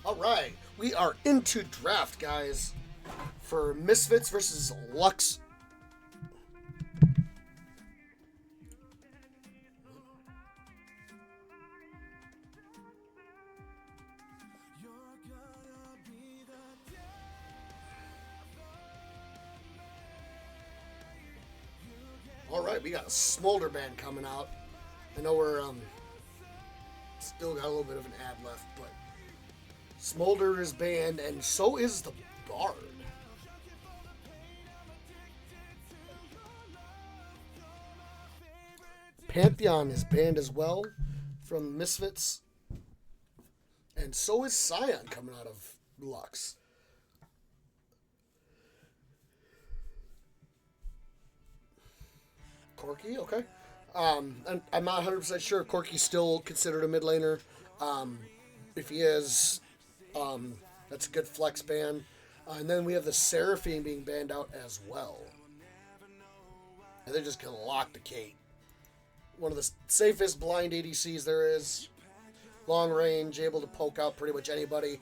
All right, we are into draft, guys, for Misfits versus Lux. All right, we got a Smolder band coming out. I know we're still got a little bit of an ad left, but Smolder is banned, and so is the Bard. Pantheon is banned as well from Misfits, and so is Scion coming out of Lux. Corky, okay. And I'm not 100% sure Corky's still considered a mid laner. If he is, that's a good flex ban. And then we have the Seraphine being banned out as well. And they're just going to lock the Kate. One of the safest blind ADCs there is. Long range, able to poke out pretty much anybody.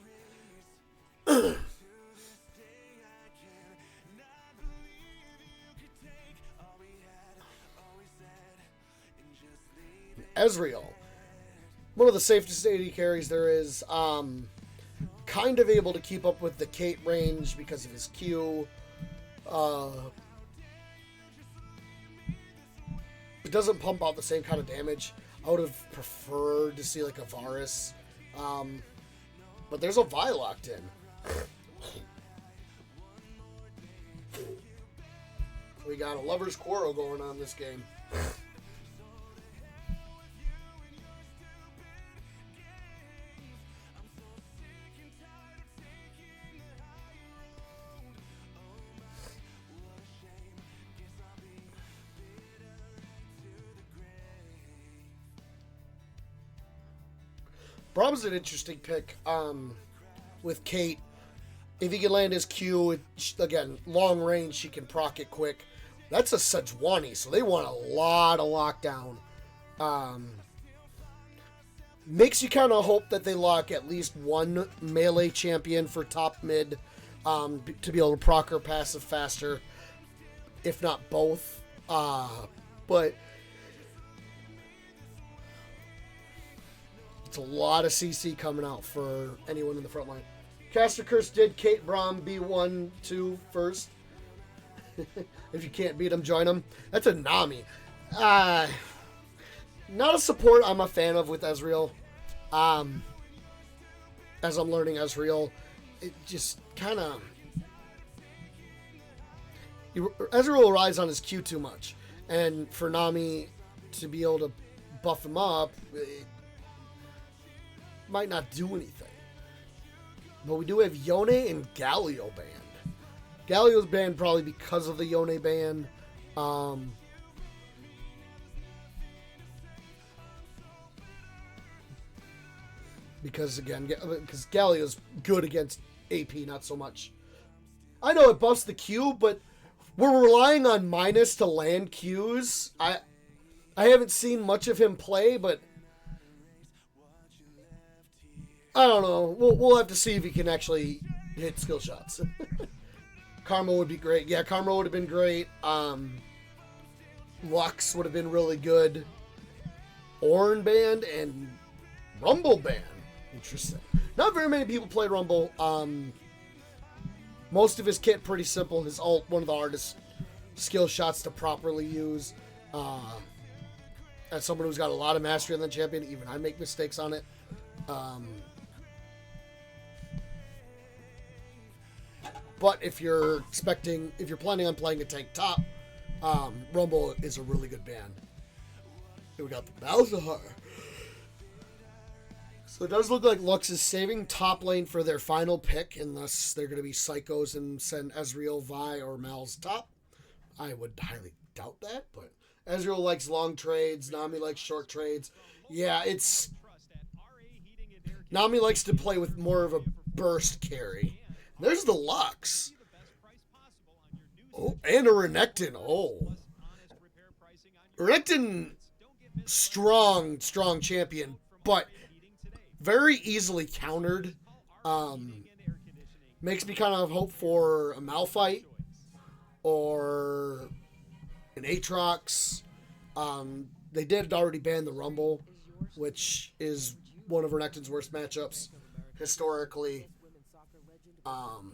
Ezreal, one of the safest AD carries there is, kind of able to keep up with the Kate range because of his Q. It doesn't pump out the same kind of damage. I would have preferred to see like a Varus, but there's a Vi locked in. We got a lover's quarrel going on this game. Brom's an interesting pick with Kate. If he can land his Q, again, long range, she can proc it quick. That's a Sejuani, so they want a lot of lockdown. Makes you kind of hope that they lock at least one melee champion for top mid to be able to proc her passive faster, if not both. But it's a lot of CC coming out for anyone in the front line. Caster Curse did Kate Braum B1, 2 first. If you can't beat him, join him. That's a Nami. Not a support I'm a fan of with Ezreal. As I'm learning Ezreal, it just kind of... Ezreal relies on his Q too much. And for Nami to be able to buff him up, it might not do anything. But we do have Yone and Galio banned. Galio's banned probably because of the Yone ban. Because Galio's good against AP, not so much. I know it buffs the Q, but we're relying on Minus to land Qs. I haven't seen much of him play, but I don't know. We'll have to see if he can actually hit skill shots. Karma would be great. Yeah, Karma would have been great. Lux would have been really good. Ornn banned and Rumble banned. Interesting. Not very many people play Rumble. Most of his kit pretty simple. His ult, one of the hardest skill shots to properly use. As someone who's got a lot of mastery on the champion, even I make mistakes on it. But if you're planning on playing a tank top, Rumble is a really good ban. Here we got the Malzahar. So it does look like Lux is saving top lane for their final pick, unless they're going to be psychos and send Ezreal, Vi, or Mal's top. I would highly doubt that, but Ezreal likes long trades. Nami likes short trades. Yeah, Nami likes to play with more of a burst carry. There's the Lux. Oh, and a Renekton. Oh. Renekton, strong champion, but very easily countered Makes me kind of hope for a Malphite or an Aatrox. They did already ban the Rumble, which is one of Renekton's worst matchups historically. Um,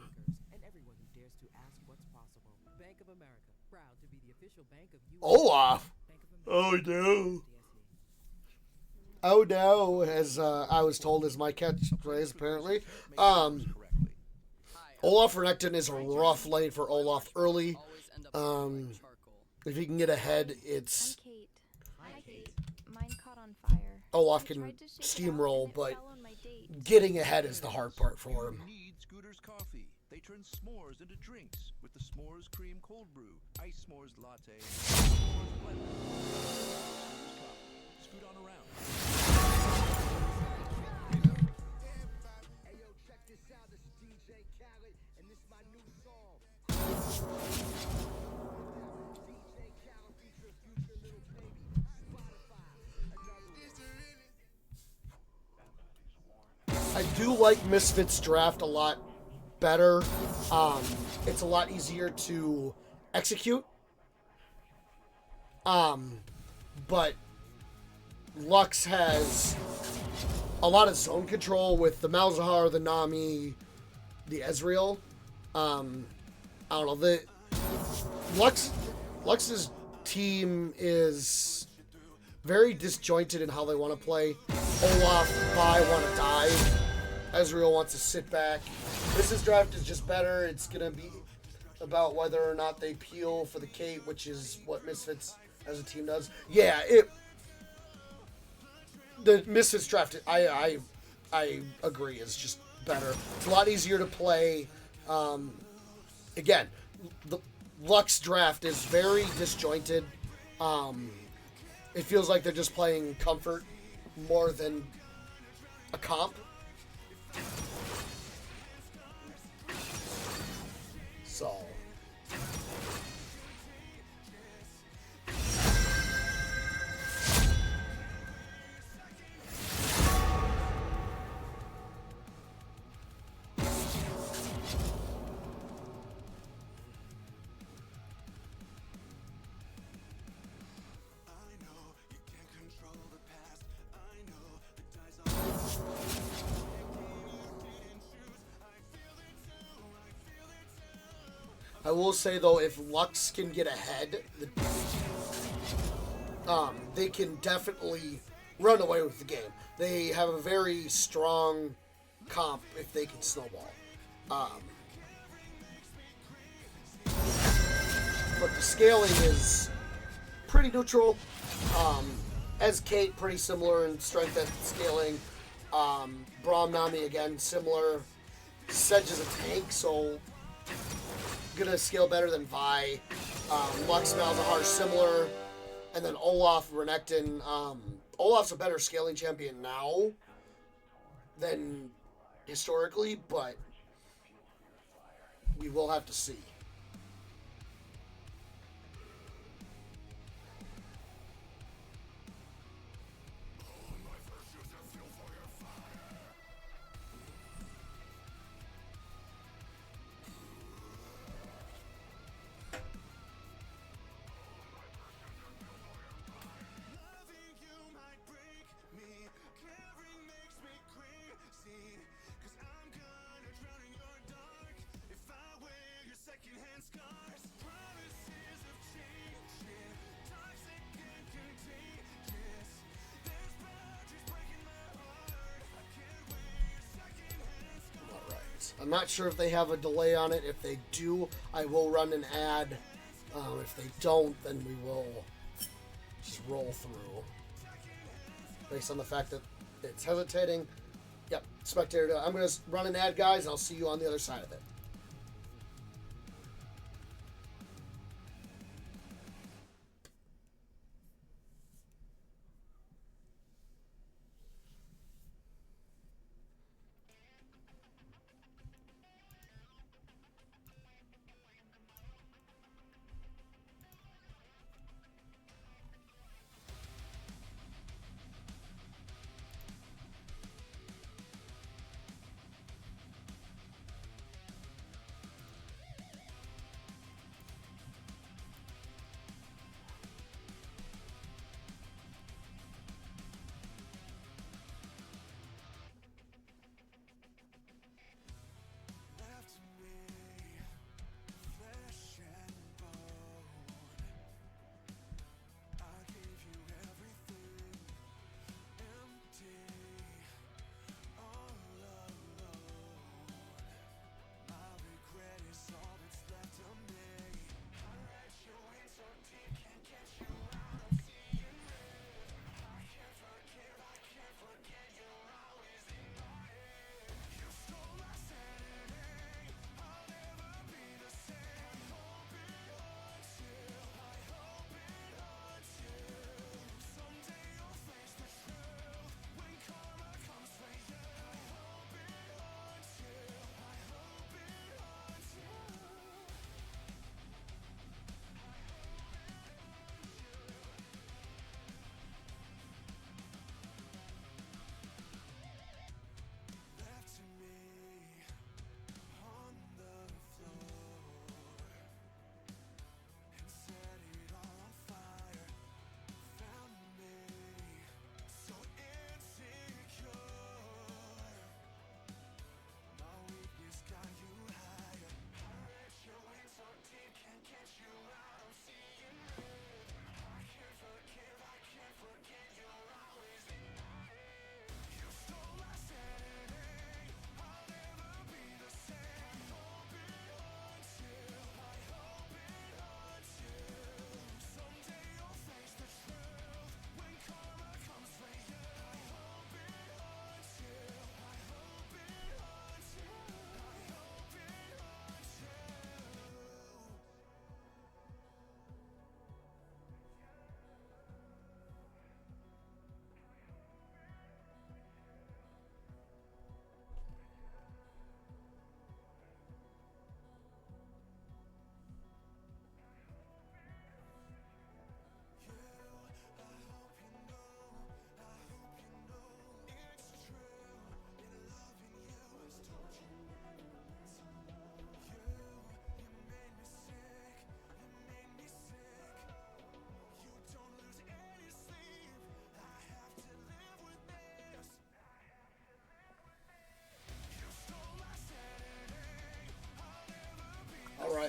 Olaf. Oh no. Oh no, as I was told is my catchphrase apparently. Olaf Renekton is a rough lane for Olaf early. Um, if he can get ahead, it's I'm Kate. Hi, Kate. Mine caught on fire. Olaf can steamroll, but getting ahead is the hard part for him. Need Scooter's coffee. They turn s'mores into drinks with the s'mores cream cold brew, ice s'mores latte, s'mores blender. Scooter's coffee. Scoot on around. Hey yo, check this out. This is DJ Khaled, and this is my new song. DJ Khaled features future little baby. Spotify. I do like Misfits draft a lot better. It's a lot easier to execute. But Lux has a lot of zone control with the Malzahar, the Nami, the Ezreal. I don't know. The Lux's team is very disjointed in how they want to play. Olaf, Vi want to dive. Ezreal wants to sit back. This draft is just better. It's going to be about whether or not they peel for the Kate, which is what Misfits as a team does. Yeah, the Misfits draft, I agree, is just better. It's a lot easier to play. Again, the Lux draft is very disjointed. It feels like they're just playing comfort more than a comp. So I will say though, if Lux can get ahead, they can definitely run away with the game. They have a very strong comp if they can snowball. But the scaling is pretty neutral. As Kate, pretty similar in strength and scaling. Braum Nami again similar. Sedge is a tank, so gonna scale better than Vi. Lux Malzahar similar, and then Olaf Renekton. Olaf's a better scaling champion now than historically, but we will have to see. I'm not sure if they have a delay on it. If they do, I will run an ad. If they don't, then we will just roll through. Based on the fact that it's hesitating. Yep, spectator. I'm going to run an ad, guys. I'll see you on the other side of it.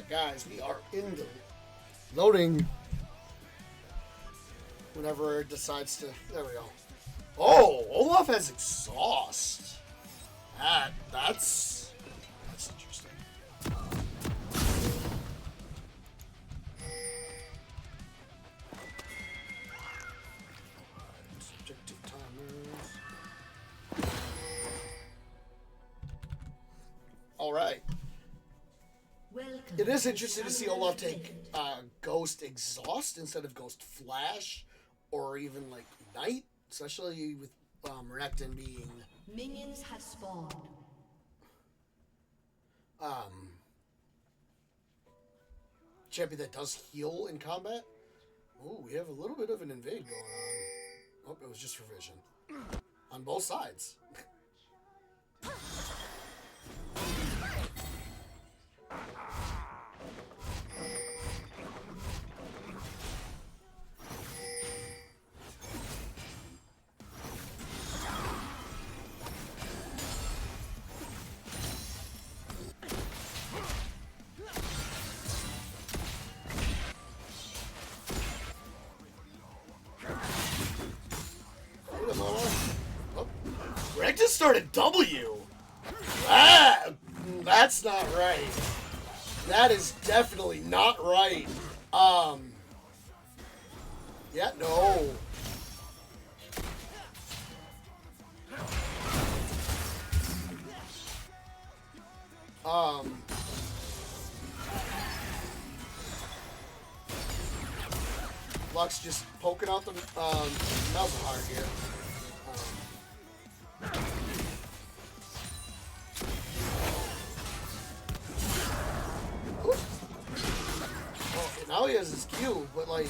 Alright, guys, we are in the loading. Whenever it decides to. There we go. Oh, Olaf has exhaust. That's interesting. Subjective timers. All right. It is interesting to see Olaf take Ghost Exhaust instead of Ghost Flash, or even like Ignite, especially with Renekton being Minions have spawned. Champion that does heal in combat. Oh, we have a little bit of an invade going on. Oh, it was just for vision. On both sides. Greg just started W. That's not right. That is definitely not right. Yeah, no. Lux just poking out the Malzahar here. Now he has his Q, but like, I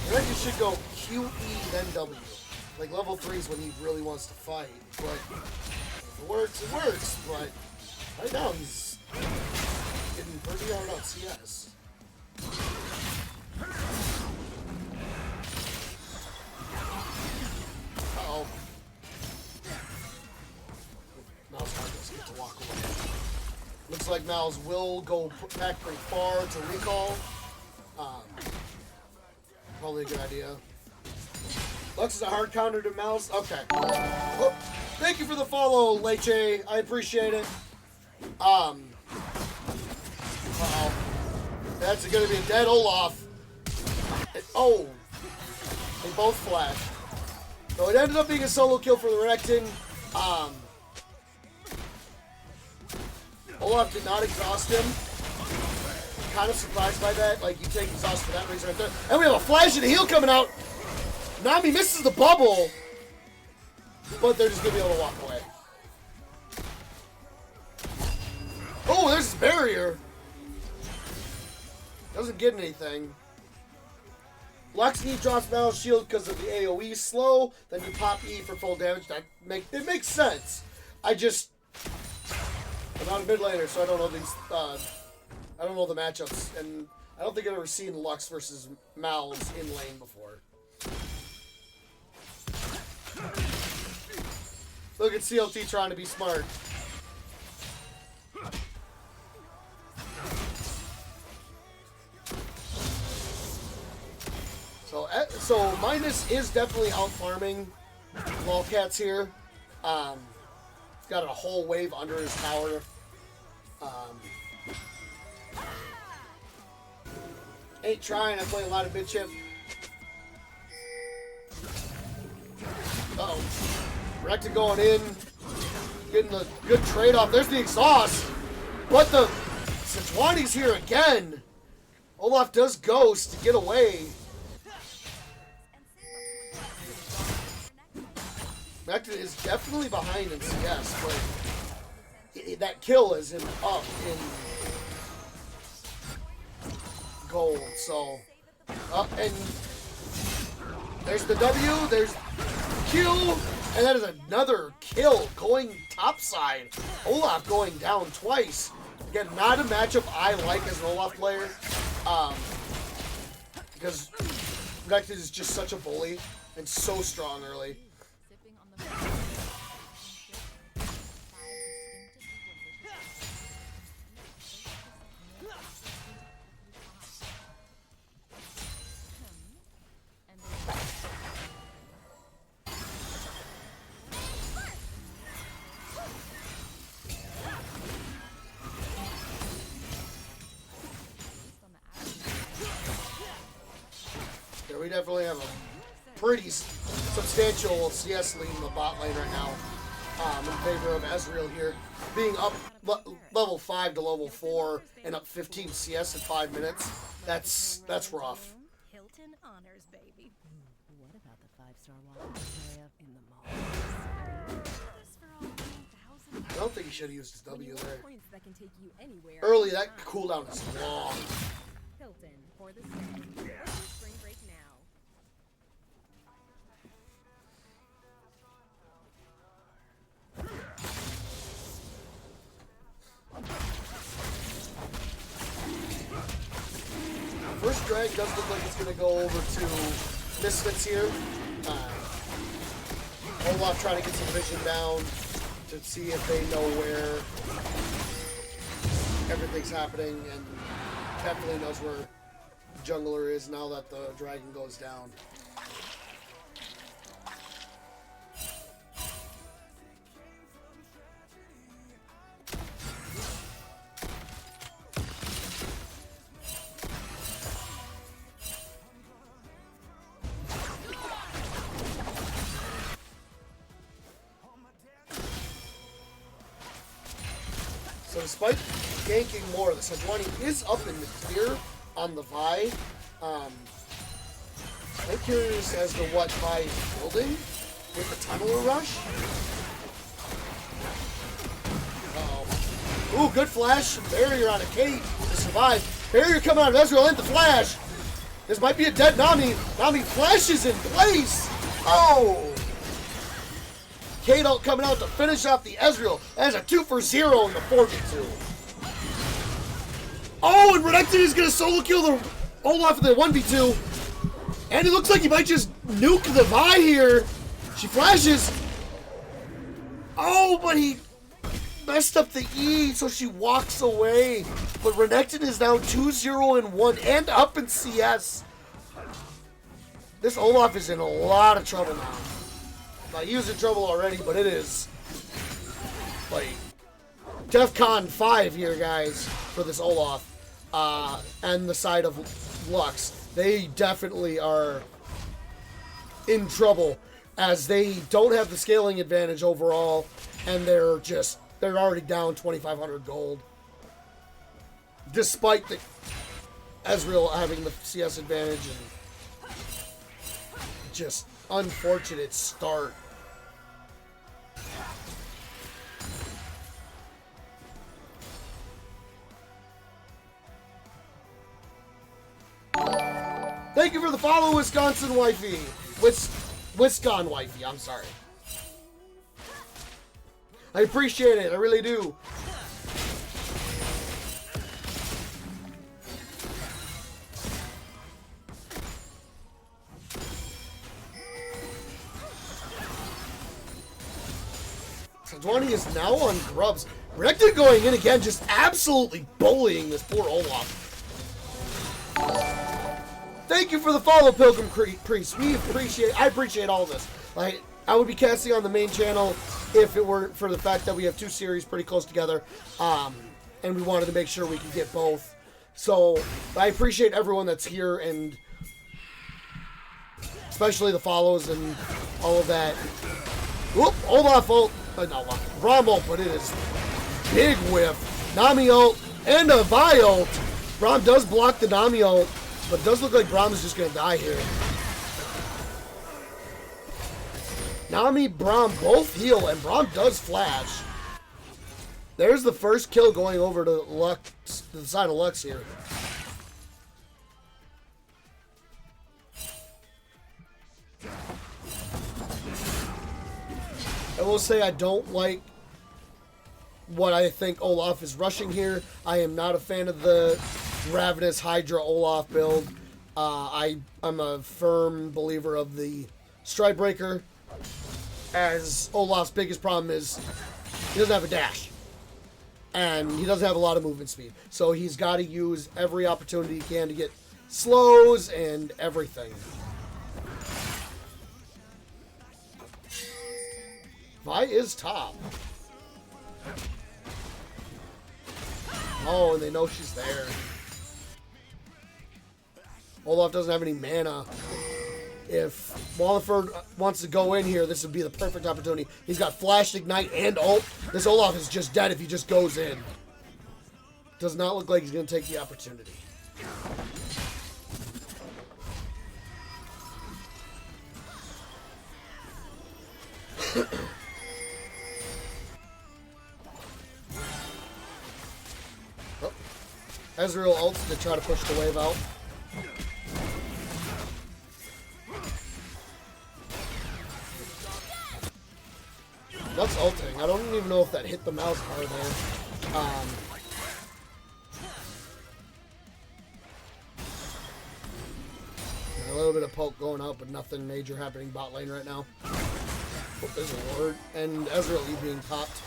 think you should go QE then W. Like level 3 is when he really wants to fight, but if it works, it works. But right now he's getting pretty hard on CS. Uh-oh. Mal's hard to get to walk away. Looks like Mal's will go back pretty far to recall. Probably a good idea. Lux is a hard counter to Mal's. Okay. Oh, thank you for the follow, Leche. I appreciate it. Uh-oh. That's going to be a dead Olaf. Oh. They both flashed. So it ended up being a solo kill for the Renekton. Olaf did not exhaust him. Kind of surprised by that. Like, you take exhaust for that reason right there. And we have a flash and a heal coming out. Nami misses the bubble. But they're just going to be able to walk away. Oh, there's his barrier. Doesn't get anything. Lux E drops Mal's shield because of the AoE slow. Then you pop E for full damage. It makes sense. I'm not a mid laner, so I don't know these. I don't know the matchups, and I don't think I've ever seen Lux versus Mal's in lane before. Look at CLT trying to be smart. So Minus is definitely out farming Lolcats here. He's got a whole wave under his tower. Ain't trying. I play a lot of mid chip. Uh-oh. Recta going in. Getting a good trade off. There's the exhaust. But the Sejuani's here again. Olaf does ghost to get away. Recta is definitely behind in CS, but that kill is him up in gold. So, and there's the W, there's Q, and that is another kill going topside. Olaf going down twice. Again, not a matchup I like as an Olaf player, because Recta is just such a bully and so strong early. definitely have a pretty substantial CS lead in the bot lane right now. In favor of Ezreal here, being up level 5 to level 4 and up 15 CS in 5 minutes. That's rough. Hilton honors, baby. What about the 5-star walking area in the mall? I don't think he should have used his W there. Points that can take you anywhere. Early, that cooldown is long. Hilton for the stay. What's your spring break now? First drag does look like it's going to go over to Misfits here. Olaf trying to get some vision down to see if they know where everything's happening, and definitely knows where jungler is now that the dragon goes down. So despite ganking more, the Sejuani is up in the clear on the Vi. I'm curious as to what Vi is building with the Tunneler Rush. Uh-oh. Ooh, good flash. Barrier on a Kate to survive. Barrier coming out of Ezreal into Flash. This might be a dead Nami. Nami flashes in place. Oh! Kate ult coming out to finish off the Ezreal. That is a 2-for-0 in the 4v2. Oh, and Renekton is going to solo kill the Olaf in the 1v2. And it looks like he might just nuke the Vi here. She flashes. Oh, but he messed up the E, so she walks away. But Renekton is now 2-0-1 and up in CS. This Olaf is in a lot of trouble now. He was in trouble already, but it is like DEFCON 5 here, guys, for this Olaf. And the side of Lux. They definitely are in trouble as they don't have the scaling advantage overall, and they're already down 2,500 gold. Despite the Ezreal having the CS advantage and just unfortunate start. Thank you for the follow, Wisconsin Wifey. Wisconsin Wifey, I'm sorry. I appreciate it, I really do. Sejuani is now on Grubs. Renekton going in again, just absolutely bullying this poor Olaf. Thank you for the follow, Pilgrim Priest. I appreciate all this. Like, I would be casting on the main channel if it weren't for the fact that we have two series pretty close together, and we wanted to make sure we could get both. So I appreciate everyone that's here, and especially the follows and all of that. Whoop! Olaf ult. No, Braum ult, but it is big whiff. Nami ult and a Vi ult. Braum does block the Nami ult, but it does look like Braum is just going to die here. Nami, Braum both heal, and Braum does flash. There's the first kill going over to Lux, to the side of Lux here. I will say I don't like what I think Olaf is rushing here. I am not a fan of the Ravenous Hydra Olaf build. I'm a firm believer of the Stridebreaker, as Olaf's biggest problem is he doesn't have a dash. And he doesn't have a lot of movement speed. So he's got to use every opportunity he can to get slows and everything. Vi is top. Oh, and they know she's there. Olaf doesn't have any mana. if Wallingford wants to go in here, this would be the perfect opportunity. He's got Flash, Ignite, and ult. This Olaf is just dead if he just goes in. Does not look like he's going to take the opportunity. Oh. Ezreal ults to try to push the wave out. That's ulting. I don't even know if that hit the mouse bar there. A little bit of poke going out, but nothing major happening bot lane right now. Oh, there's a ward. And Ezreal E being popped.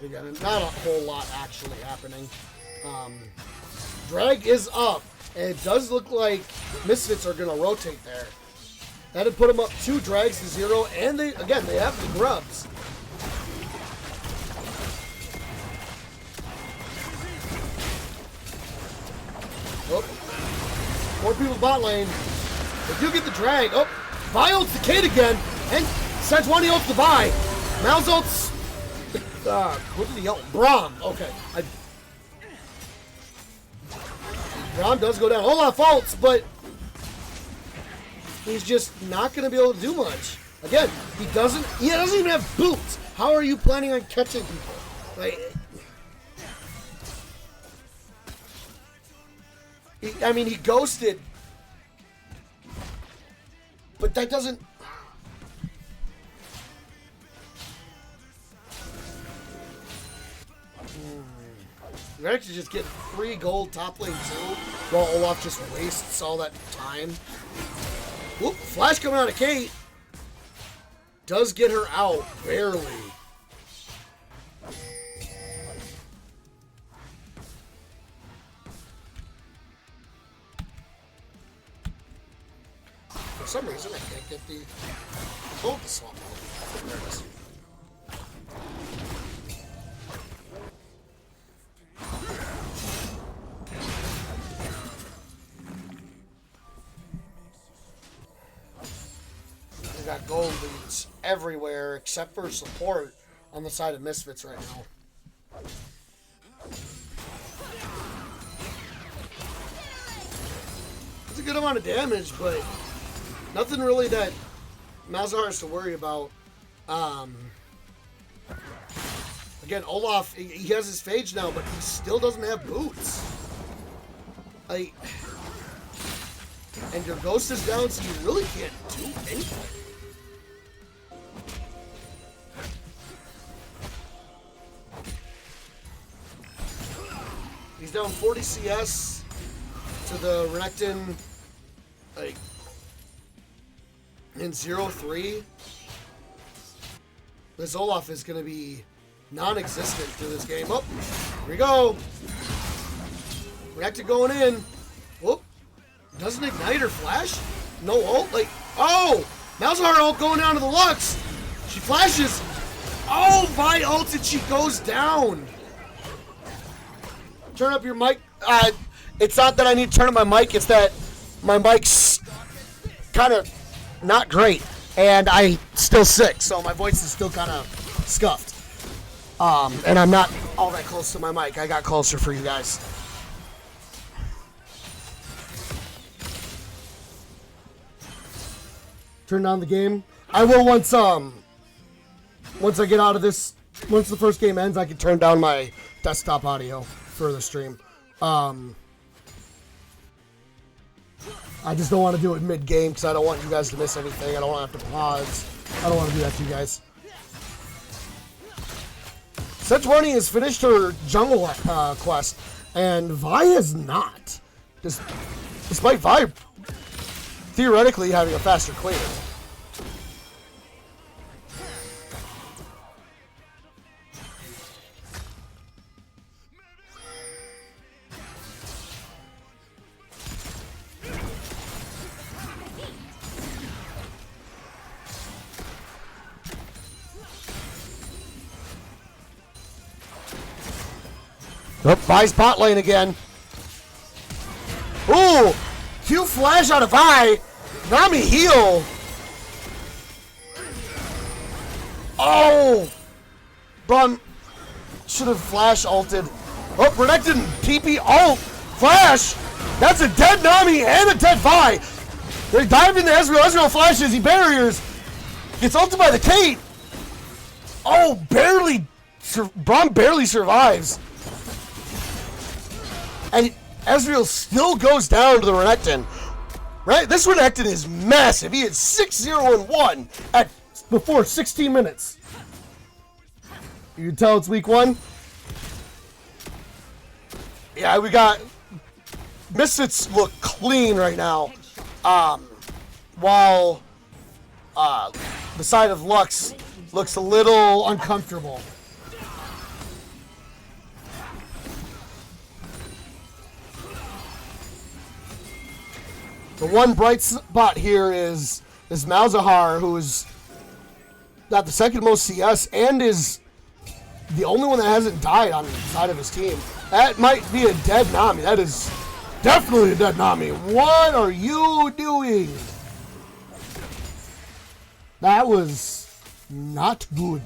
Again, not a whole lot actually happening. Drag is up. And it does look like Misfits are going to rotate there. That'd put them up 2 drags to 0. And they have the grubs. Oh. More people bot lane. They do get the drag. Oh, Vi ults the Kate again. And Sejuani ults the Vi. Mal's ults. What did he ult? Braum. Okay. Braum does go down. Olaf ults, but he's just not going to be able to do much. Again, he doesn't even have boots. How are you planning on catching people? Like, he ghosted. But that doesn't... You're actually just getting free gold top lane too, while Olaf just wastes all that time. Whoop, flash coming out of Kate. Does get her out, barely. For some reason, I can't get the gold to swap out. There it is. We got gold leads everywhere except for support on the side of Misfits right now. It's a good amount of damage, but nothing really that Malzahar has to worry about. Again, Olaf, he has his phage now, but he still doesn't have boots. And your ghost is down, so you really can't do anything. He's down 40 CS to the Renekton, in 0-3. This Olaf is going to be non-existent through this game. Oh, here we go. Renekton going in. Whoop. Doesn't ignite her flash? No ult? Oh! Malzahar ult going down to the Lux. She flashes. Oh, Vi ults and she goes down. Turn up your mic. It's not that I need to turn up my mic. It's that my mic's kind of not great. And I'm still sick, so my voice is still kind of scuffed. And I'm not all that close to my mic. I got closer for you guys. Turn down the game. I will once I get out of this. Once the first game ends, I can turn down my desktop audio for the stream. I just don't want to do it mid-game because I don't want you guys to miss anything. I don't want to have to pause. I don't want to do that to you guys. Sejuani has finished her jungle quest, and Vi has not. Despite Vi theoretically having a faster clear. Nope, buys bot lane again. Ooh! Q flash out of I. Nami heal. Oh! Braun should have flash ulted. Oh, Renekton TP ult. Flash! That's a dead Nami and a dead Vi. They dive into Ezreal. Ezreal flashes. He barriers. Gets ulted by the Kate. Oh, barely. Braun barely survives. And Ezreal still goes down to the Renekton. Right? This Renekton is massive. He is 6-0-1 at before 16 minutes. You can tell it's week 1. Yeah, we got Misfits look clean right now. While the side of Lux looks a little uncomfortable. The one bright spot here is Malzahar, who is got the second most CS and is the only one that hasn't died on the side of his team. That might be a dead Nami. That is definitely a dead Nami. What are you doing? That was not good.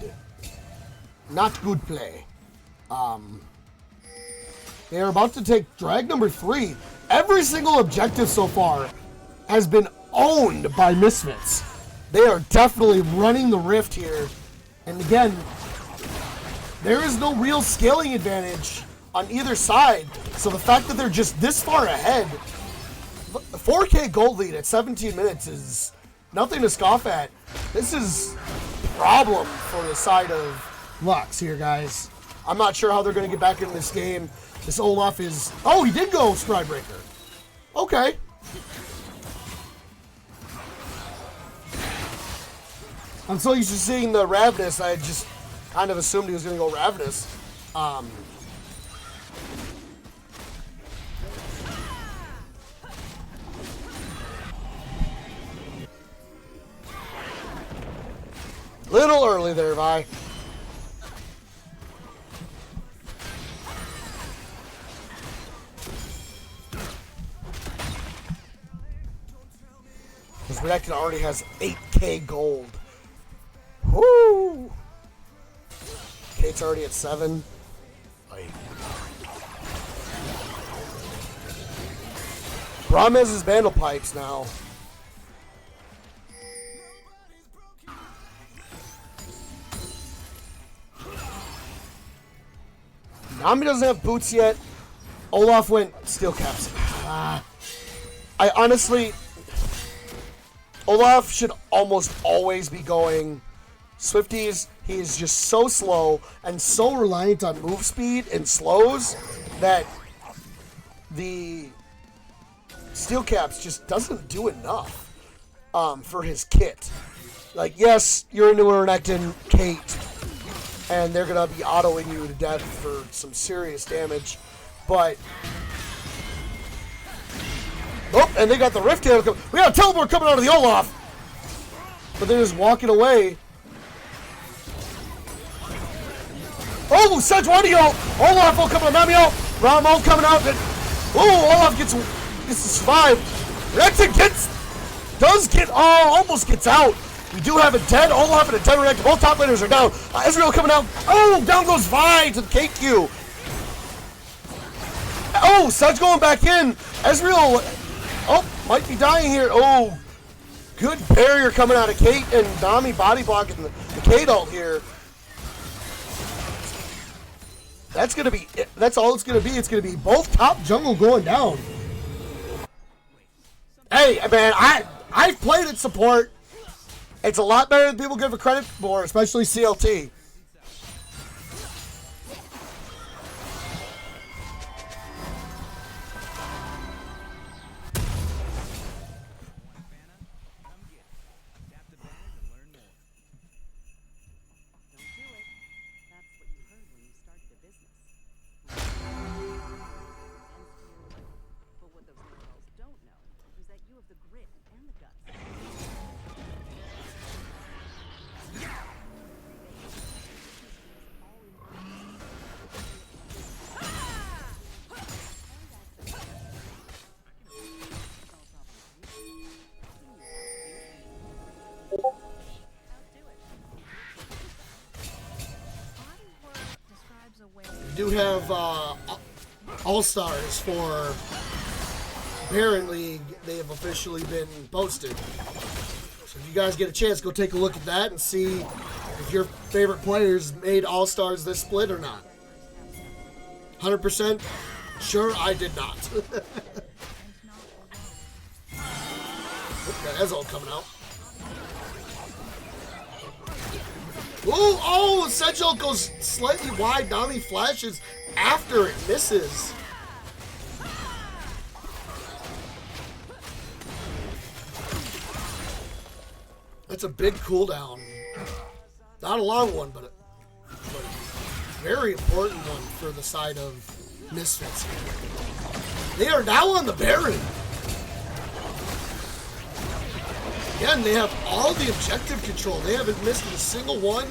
Not good play. They are about to take drag number 3. Every single objective so far has been owned by Misfits. They are definitely running the rift here. And again, there is no real scaling advantage on either side. So the fact that they're just this far ahead, the 4K gold lead at 17 minutes is nothing to scoff at. This is a problem for the side of Lux here, guys. I'm not sure how they're going to get back into this game. This Olaf is... Oh, he did go Stride Breaker. Okay. I'm so used to seeing the Ravenous, I just kind of assumed he was going to go Ravenous. Little early there, Vi. Because Renekton already has 8K gold. Woo! Kate's already at 7. Braum has his Vandal Pipes now. Nami doesn't have boots yet. Olaf went Steel Caps. I honestly... Olaf should almost always be going Swifties. He is just so slow and so reliant on move speed and slows that the Steel Caps just doesn't do enough for his kit. Like, yes, you're into a Renekton Kate, and they're going to be autoing you to death for some serious damage, but... Oh, and they got the Rift Tail. We got a teleport coming out of the Olaf. But they're just walking away. Oh, Sejuani ult. Olaf ult coming out. Nami ult. Braum ult coming out. Oh, Olaf gets to survive. Renekton almost gets out. We do have a dead Olaf and a dead Renekton. Both top laners are down. Ezreal coming out. Oh, down goes Vi to the KQ. Oh, Sedge going back in. Ezreal... Oh, might be dying here. Oh, good barrier coming out of Kate and Nami body blocking the Kate ult here. That's gonna be it. That's all it's gonna be. It's gonna be both top jungle going down. Hey, man, I've played at support. It's a lot better than people give it credit for, especially CLT. do have All-Stars for Parent League. They have officially been posted. So if you guys get a chance, go take a look at that and see if your favorite players made All-Stars this split or not. 100% sure I did not. Okay, that's all coming out. Ooh, oh, Essential goes slightly wide. Nami flashes after it misses. That's a big cooldown. Not a long one, but a very important one for the side of Misfits. They are now on the Baron. Again, they have all the objective control. They haven't missed a single one.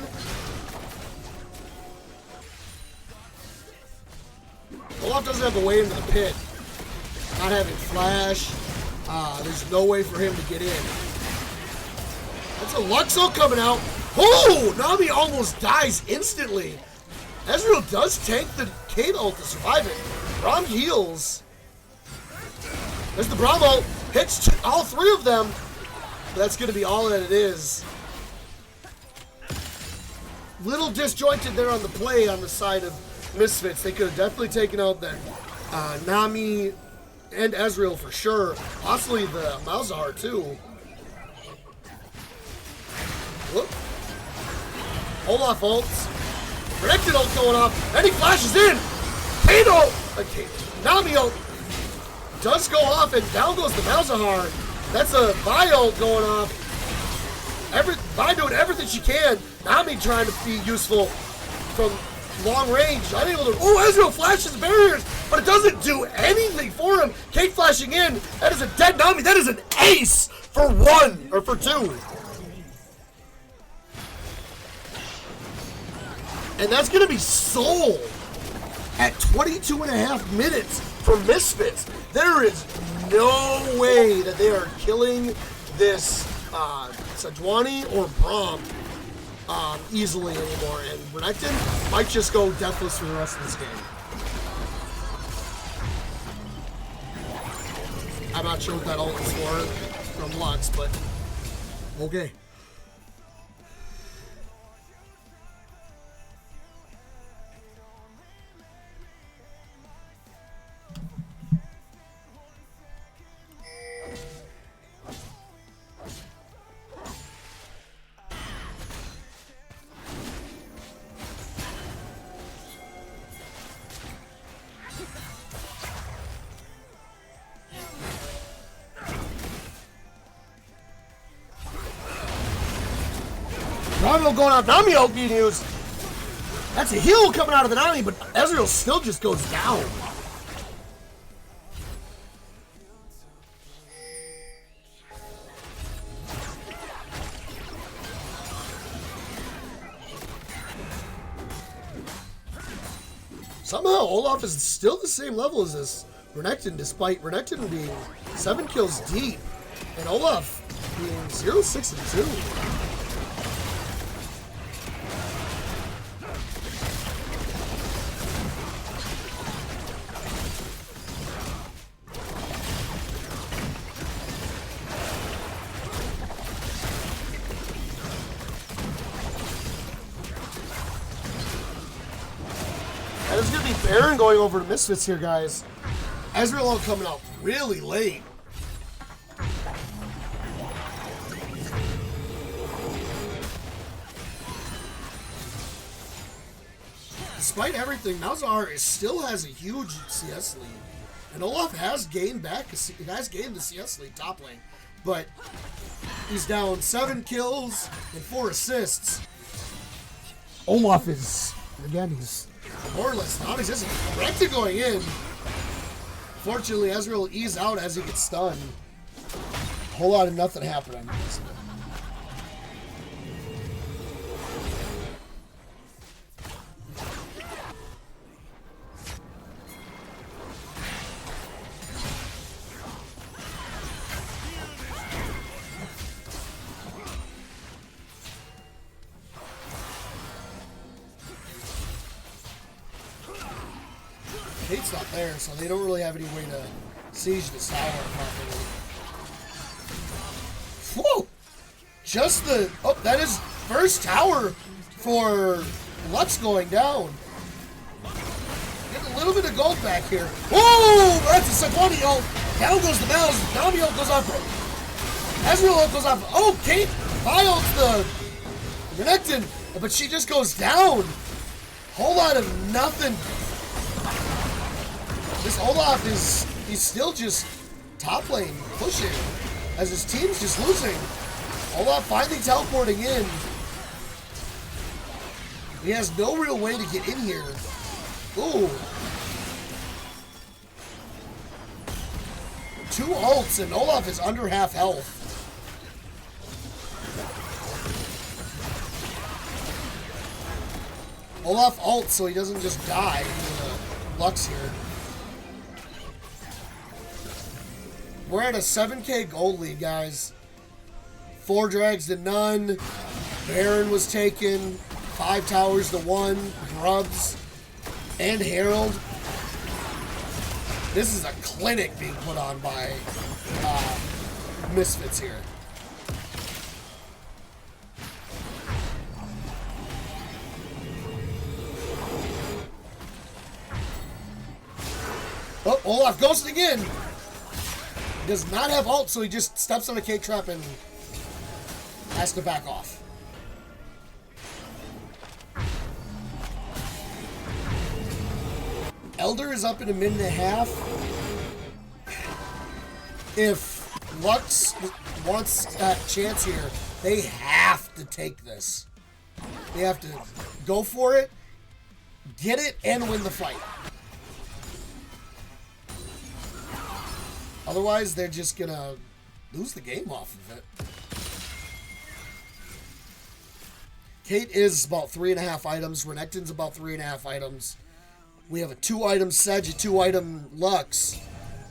Olaf doesn't have a way into the pit. Not having flash. There's no way for him to get in. That's a Luxo coming out. Oh! Nami almost dies instantly. Ezreal does tank the Kane ult to survive it. Braum heals. There's the Bravo. Hits all three of them. That's going to be all that it is. Little disjointed there on the play on the side of Misfits. They could have definitely taken out that Nami and Ezreal for sure. Possibly the Malzahar too. Whoop. Olaf ults. Predicted ult going off. And he flashes in. Kane ult. Okay. Nami ult does go off and down goes the Malzahar. That's a Vi ult going off. Vi doing everything she can. Nami trying to be useful from long range. Unable to. Oh, Ezreal flashes barriers, but it doesn't do anything for him. Kate flashing in. That is a dead Nami. That is an ace for one or for two. And that's going to be sold at 22.5 minutes for Misfits. There is no way that they are killing this Sejuani or Braum easily anymore. And Renekton might just go deathless for the rest of this game. I'm not sure what that ult is for from Lux, but okay. Bravo going out. Nami ult being used. That's a heal coming out of the Nami, but Ezreal still just goes down. Somehow Olaf is still the same level as this Renekton, despite Renekton being 7 kills deep and Olaf being 0-6-2. And it's going to be Baron going over to Misfits here, guys. Ezreal coming out really late. Despite everything, Malzahar still has a huge CS lead. And Olaf has gained back, the CS lead top lane. But he's down 7 kills and 4 assists. Olaf is, again, he's more or less non-existent. Recta going in. Fortunately, Ezreal will ease out as he gets stunned. A whole lot of nothing happening. Kate's not there, so they don't really have any way to siege this tower properly. Whoa! Just the... Oh, that is first tower for Lux going down. Getting a little bit of gold back here. Whoa! That's a Sejuani ult. Down goes the bells. Nami ult goes off. Ezreal ult goes off. Oh, Kate ults the Renekton, but she just goes down. Whole lot of nothing. This Olaf he's still just top lane pushing as his team's just losing. Olaf finally teleporting in. He has no real way to get in here. Ooh. 2 ults and Olaf is under half health. Olaf ults so he doesn't just die into the Lux here. We're at a 7k gold lead, guys. 4 drags to none. Baron was taken. 5 towers to 1. Grubs. And Herald. This is a clinic being put on by Misfits here. Oh, Olaf ghosting in. He does not have ult, so he just steps on a cake trap and has to back off. Elder is up in a minute and a half. If Lux wants that chance here, they have to take this. They have to go for it, get it, and win the fight. Otherwise, they're just gonna lose the game off of it. Kate is about 3.5 items. Renekton's about 3.5 items. We have a 2-item Sedge, a 2-item Lux.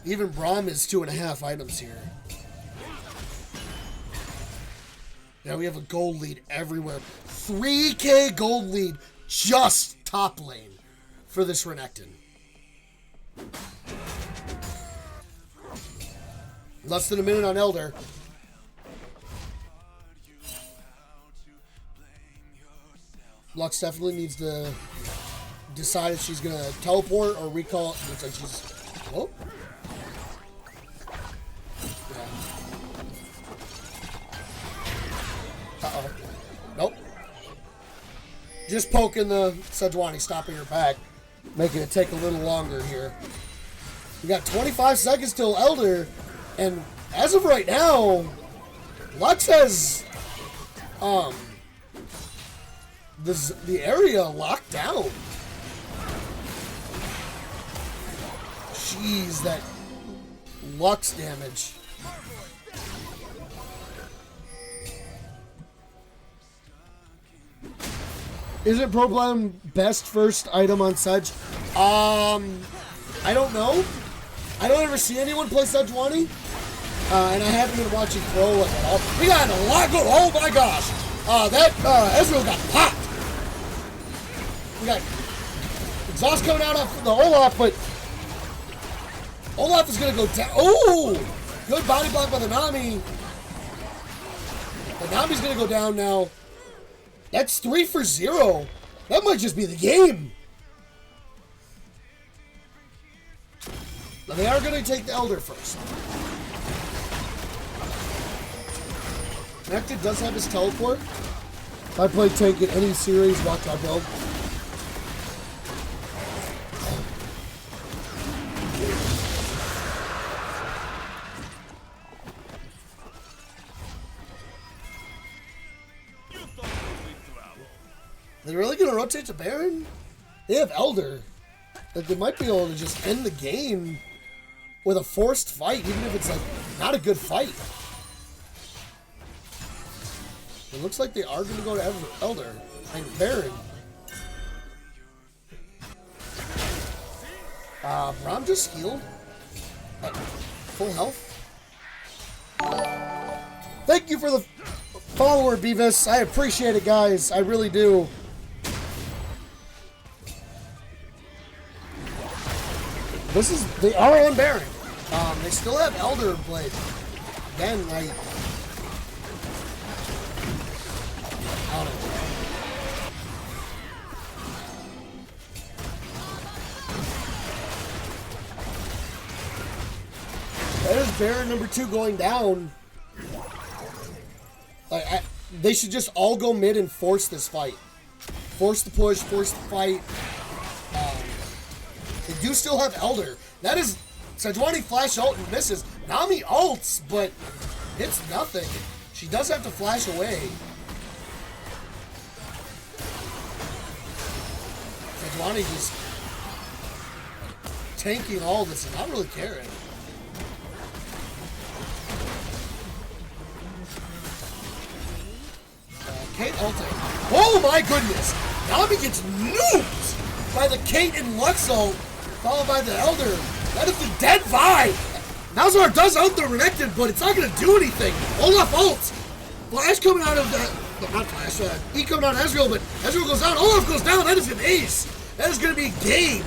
Even Braum is 2.5 items here. Yeah, we have a gold lead everywhere. 3k gold lead just top lane for this Renekton. Less than a minute on Elder. Lux definitely needs to decide if she's going to teleport or recall. Looks like she's... Oh. Yeah. Uh-oh. Nope. Just poking the Sejuani, stopping her back. Making it take a little longer here. We got 25 seconds till Elder. And as of right now, Lux has the area locked down. Jeez, that Lux damage. Isn't Problem best first item on Sedge? I don't know. I don't ever see anyone play Sejuani. And I haven't been watching Pro like at all. We got a lot going. Oh my gosh. That Ezreal got popped. We got exhaust coming out of the Olaf, but Olaf is going to go down. Oh! Good body block by the Nami. The Nami's going to go down now. That's 3 for 0. That might just be the game. Now they are going to take the Elder first. Nectar does have his teleport. If I play Tank in any series, watch our build. They're really going to rotate to Baron? They have Elder. Like, they might be able to just end the game with a forced fight, even if it's, like, not a good fight. It looks like they are going to go to Elder. And Baron. Braum just healed. Full health. Thank you for the follower, Beavis. I appreciate it, guys. I really do. They are on Baron. They still have Elder, but then like I don't know. That is Baron number 2 going down. They should just all go mid and force this fight. Force the push, force the fight. They do still have Elder. That is Sejuani flash ult and misses. Nami ults, but hits nothing. She does have to flash away. Sejuani just tanking all this and not really caring. Kate ulting. Oh my goodness! Nami gets nuked by the Kate and Lux ult, followed by the Elder. That is the dead vibe! Malzahar does out the Renekton, but it's not going to do anything. Olaf ults. Flash coming out of the... Not Flash. E coming out of Ezreal, but Ezreal goes down. Olaf goes down. That is an ace. That is going to be game.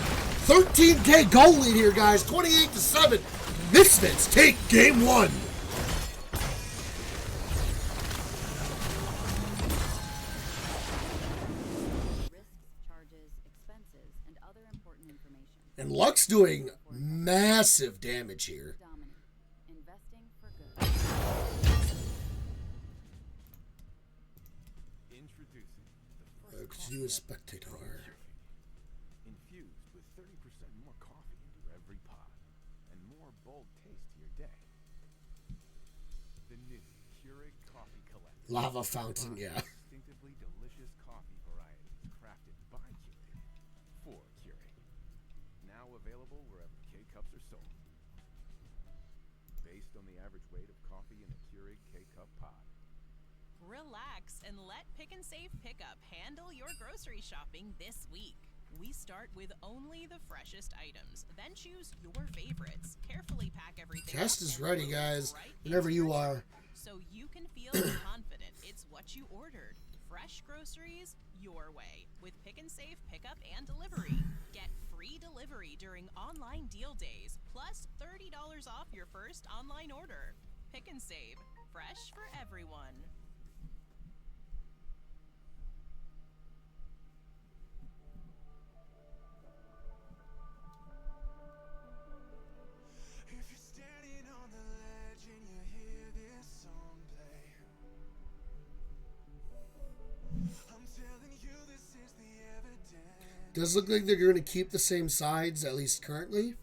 13k goal lead here, guys. 28-7. Misfits take game 1. And Lux doing massive damage here. Because you a spectator. Infused with 30% more coffee into every pot and more bold taste to your day. The new Keurig Coffee Collective. Lava fountain, yeah. Distinctively delicious coffee varieties crafted by Keurig for Keurig. Now available wherever K-Cups are sold. Based on the average weight of coffee in a Keurig K-Cup pod. Relax and let Pick and Save Pickup handle your grocery shopping this week. We start with only the freshest items, then choose your favorites. Carefully pack everything. Cast is ready, guys. Whenever you are. So you can feel confident it's what you ordered. Fresh groceries your way with Pick and Save Pickup and Delivery. Get free delivery during online deal days, plus $30 off your first online order. Pick and Save, fresh for everyone. Does look like they're going to keep the same sides, at least currently.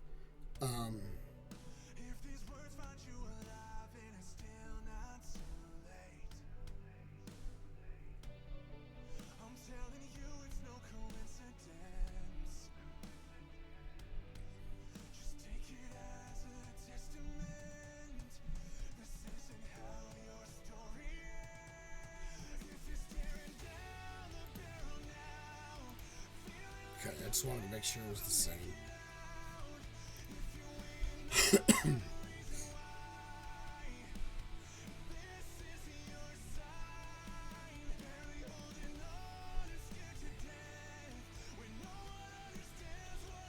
Okay, I just wanted to make sure it was the same.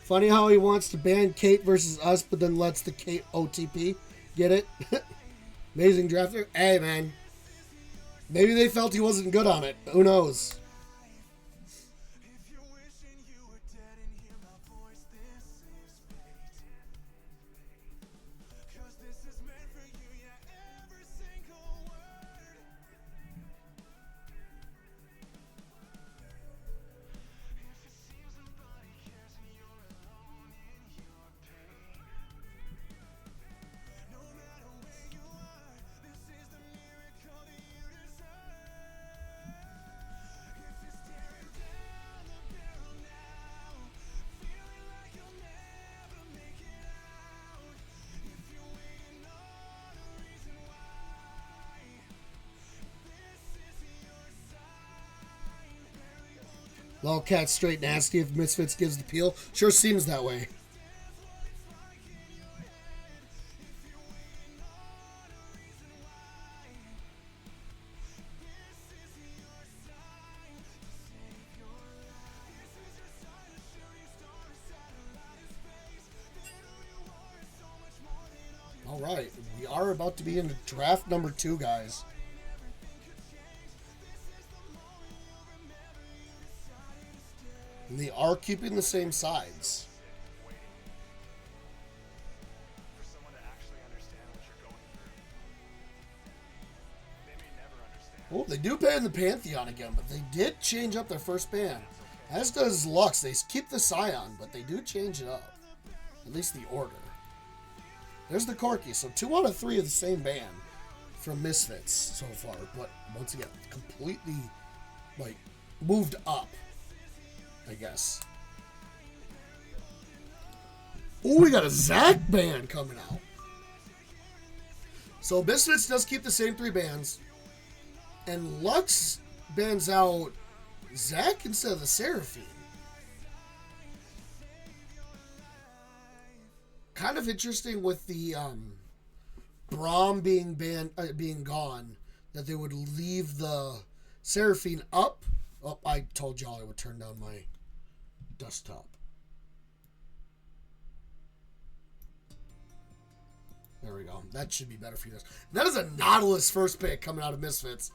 Funny how he wants to ban Kate versus us, but then lets the Kate OTP. Get it? Amazing drafter. Hey, man. Maybe they felt he wasn't good on it. Who knows? Lolcat straight nasty if Misfits gives the peel. Sure seems that way. about to be in draft number 2, guys. And they are keeping the same sides. For someone to actually understand what you're going through. They may never understand. Oh, they do ban the Pantheon again, but they did change up their first ban. As does Lux. They keep the Scion, but they do change it up. At least the order. There's the Corki. So 2 out of 3 of the same ban from Misfits so far. But once again, completely like moved up, I guess. Oh, we got a Zac ban coming out. So Misfits does keep the same 3 bans. And Lux bans out Zac instead of the Seraphine. Kind of interesting with the Braum being banned, being gone, that they would leave the Seraphine up. Oh, I told y'all I would turn down my desktop. There we go. That should be better for you guys. That is a Nautilus first pick coming out of Misfits.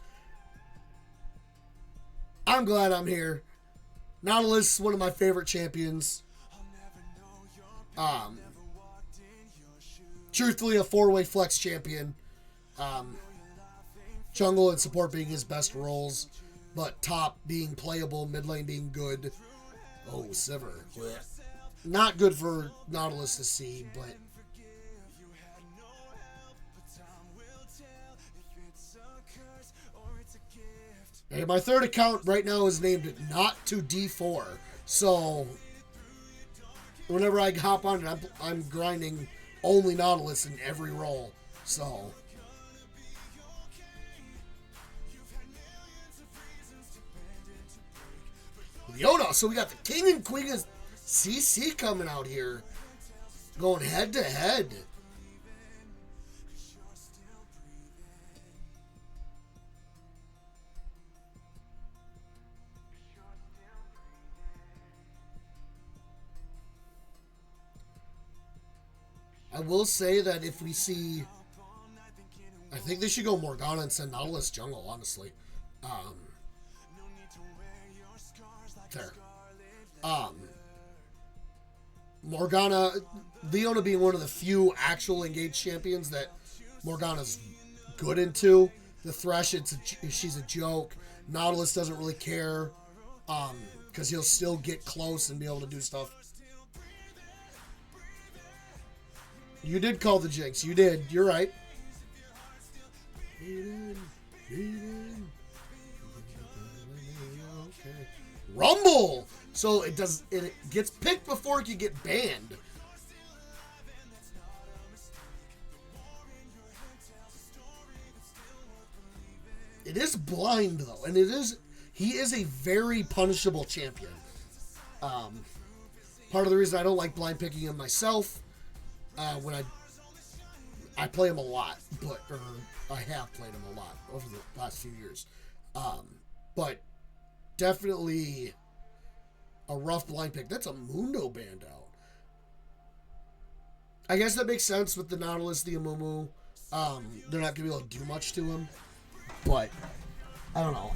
I'm glad I'm here. Nautilus, one of my favorite champions. Truthfully, a 4-way flex champion. Jungle and support being his best roles, but top being playable, mid lane being good. Oh, Sivir. Blech. Not good for Nautilus to see, but hey, my third account right now is named Not to D4. So whenever I hop on it, I'm grinding only Nautilus in every role. So Leona. So we got the King and Queen of CC coming out here, going head to head. I will say that if we see, I think they should go Morgana and send Nautilus jungle, honestly. There. Morgana, Leona being one of the few actual engaged champions that Morgana's good into. The Thresh, she's a joke. Nautilus doesn't really care, because he'll still get close and be able to do stuff. You did call the jinx. You did. You're right. Okay. Rumble! So it gets picked before it can get banned. It is blind though, and he is a very punishable champion. Part of the reason I don't like blind picking him myself, when I play him a lot, or I have played him a lot over the last few years, but definitely a rough blind pick. That's a Mundo band out. I guess that makes sense with the Nautilus, the Amumu. They're not gonna be able to do much to him, but I don't know.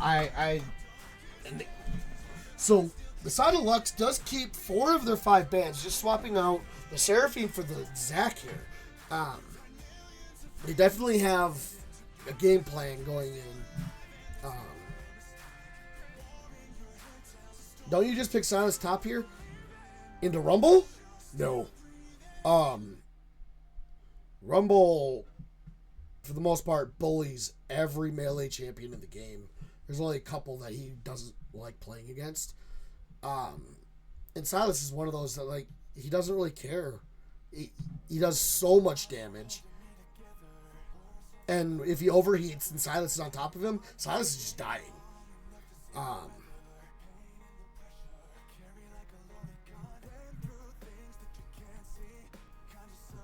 So the side of Lux does keep 4 of their 5 bans, just swapping out the Seraphine for the Zac here. They definitely have a game plan going in. Don't you just pick Silas top here? Into Rumble? No. Rumble, for the most part, bullies every melee champion in the game. There's only a couple that he doesn't like playing against. And Silas is one of those that, like, he doesn't really care. He does so much damage. And if he overheats and Silas is on top of him, Silas is just dying.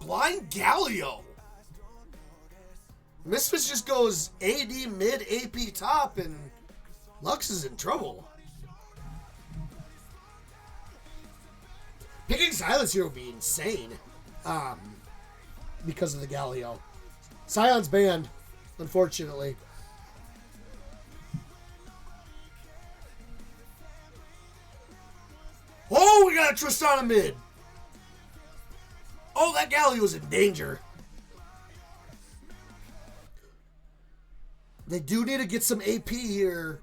Blind Galio. Misfits just goes AD mid, AP top, and Lux is in trouble. Picking Silas here would be insane, because of the Galio. Scion's banned, unfortunately. Oh, we got a Tristana mid. Oh, that Galio's in danger. They do need to get some AP here.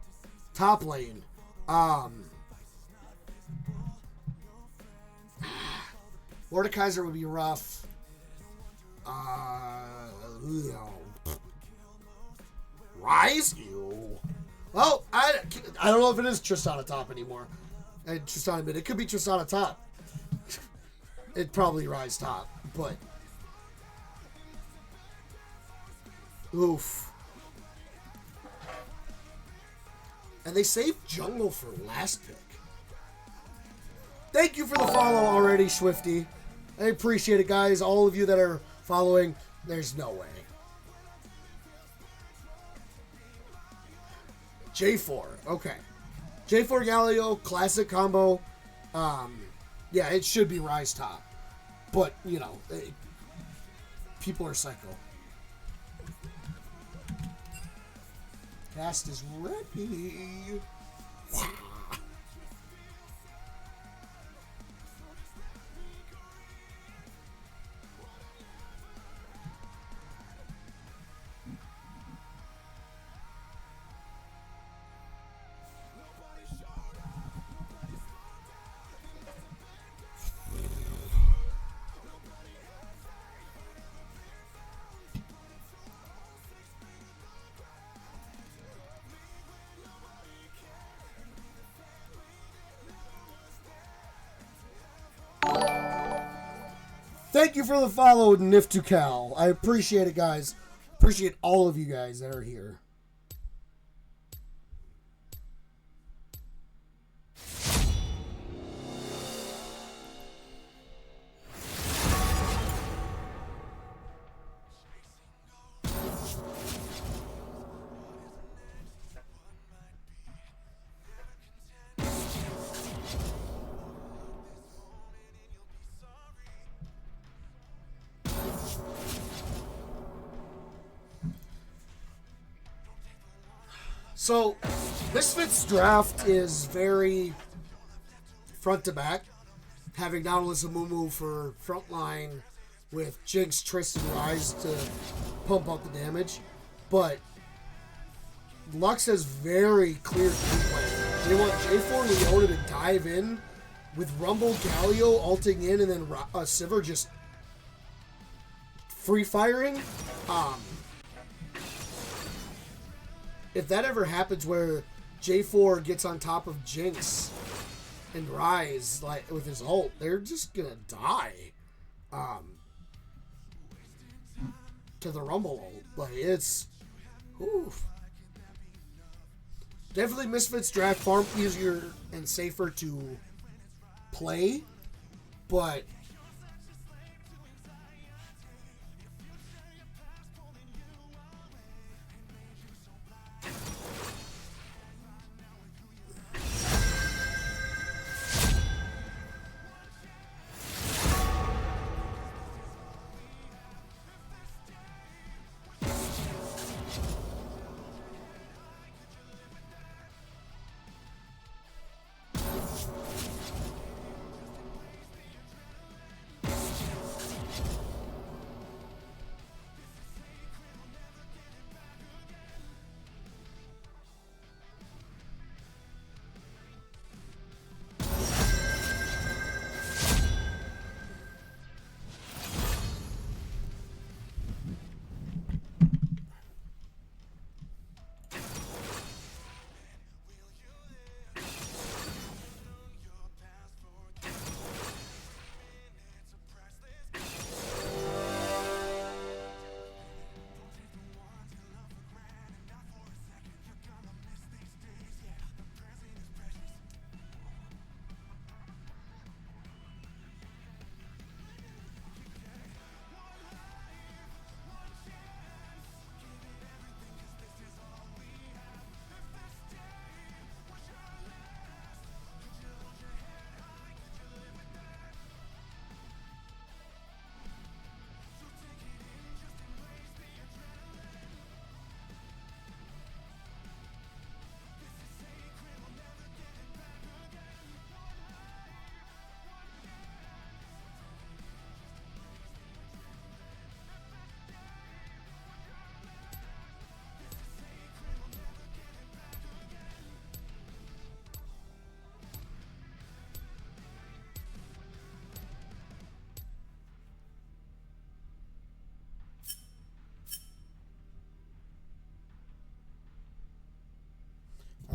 Top lane. Mordekaiser would be rough. Rise? Ew. Well, I don't know if it is Tristana top anymore. And Tristana mid. It could be Tristana top. It'd probably Rise top, but... Oof. And they saved jungle for last pick. Thank you for the follow already, Swifty. I appreciate it, guys. All of you that are following, there's no way. J4, okay. J4 Galio, classic combo. Yeah, it should be Rise top. But, you know, people are psycho. Cast is ready. Wow. Thank you for the follow, Nif2Cal. I appreciate it, guys. Appreciate all of you guys that are here. So, Misfits draft is very front to back, having Nautilus and Mumu for frontline with Jinx, Tristan, Rise to pump up the damage. But Lux has very clear gameplay. They want J4 Leona to dive in with Rumble, Galio ulting in, and then Sivir just free firing. If that ever happens where J4 gets on top of Jinx and Rise like with his ult, they're just gonna die to the Rumble ult. Like, it's oof. Definitely Misfits draft far easier and safer to play, but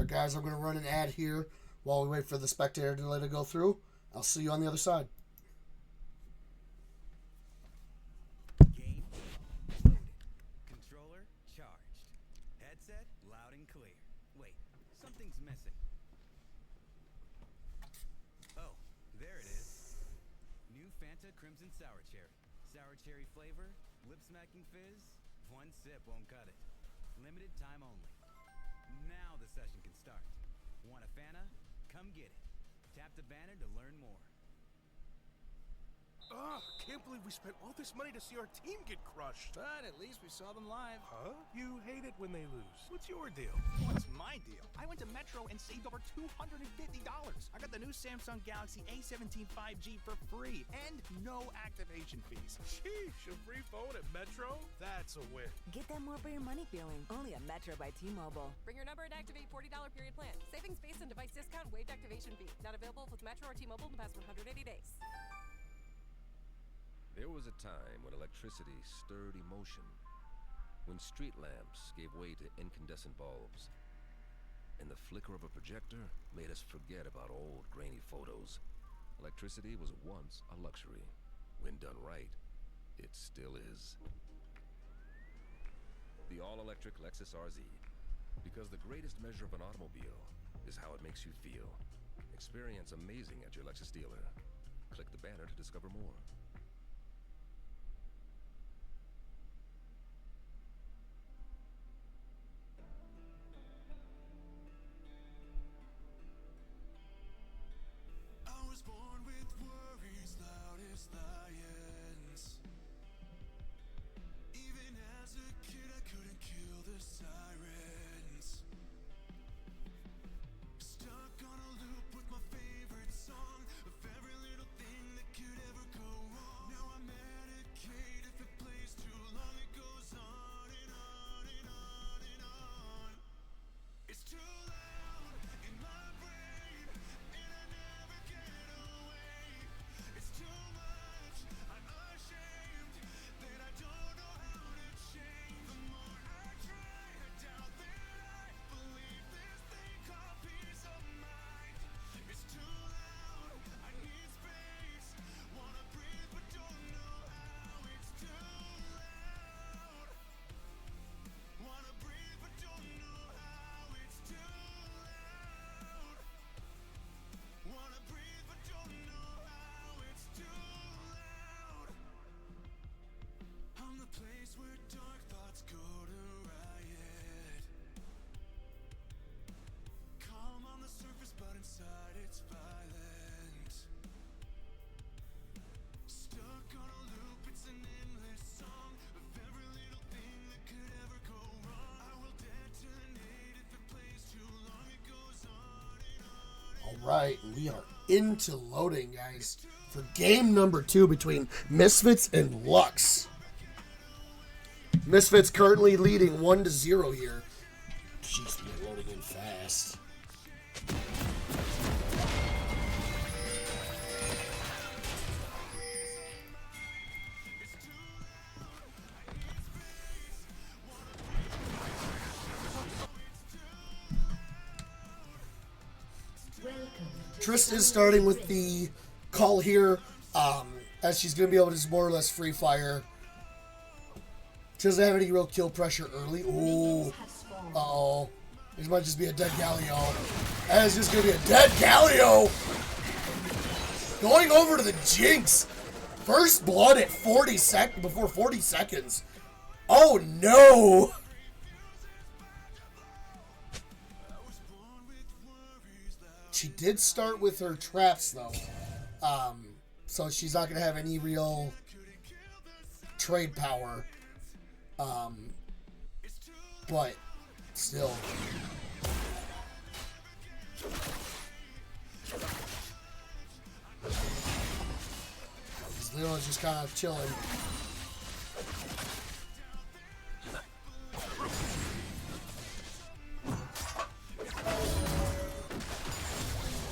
Alright guys, I'm going to run an ad here while we wait for the spectator delay to go through. I'll see you on the other side. Game loaded. Controller charged. Headset loud and clear. Wait, something's missing. Oh, there it is. New Fanta Crimson Sour Cherry. Sour cherry flavor, lip-smacking fizz. One sip won't cut it. Limited time only. Now the session can start. Want a Fanta? Come get it. Tap the banner to learn more. Ugh, can't believe we spent all this money to see our team get crushed. But at least we saw them live. Huh? You hate it when they lose. What's your deal? What's my deal? I went to Metro and saved over $250. I got the new Samsung Galaxy A17 5G for free and no activation fees. Sheesh, a free phone at Metro? That's a win. Get that more for your money feeling. Only at Metro by T-Mobile. Bring your number and activate $40 period plan. Savings based on device discount, waived activation fee. Not available with Metro or T-Mobile in the past 180 days. There was a time when electricity stirred emotion, when street lamps gave way to incandescent bulbs, and the flicker of a projector made us forget about old, grainy photos. Electricity was once a luxury. When done right, it still is. The all-electric Lexus RZ, because the greatest measure of an automobile is how it makes you feel. Experience amazing at your Lexus dealer. Click the banner to discover more. Right, we are into loading, guys, for game number 2 between Misfits and Lux. Misfits currently leading 1-0 here. Jeez, they're loading in fast. Trist is starting with the call here, as she's going to be able to just more or less free fire. She doesn't have any real kill pressure early. Ooh. Uh-oh. This might just be a dead Galio. That is just going to be a dead Galio. Going over to the Jinx. First blood at 40 before 40 seconds. Oh, no. She did start with her traps, though. So she's not going to have any real trade power. But still. Leo's just kind of chilling.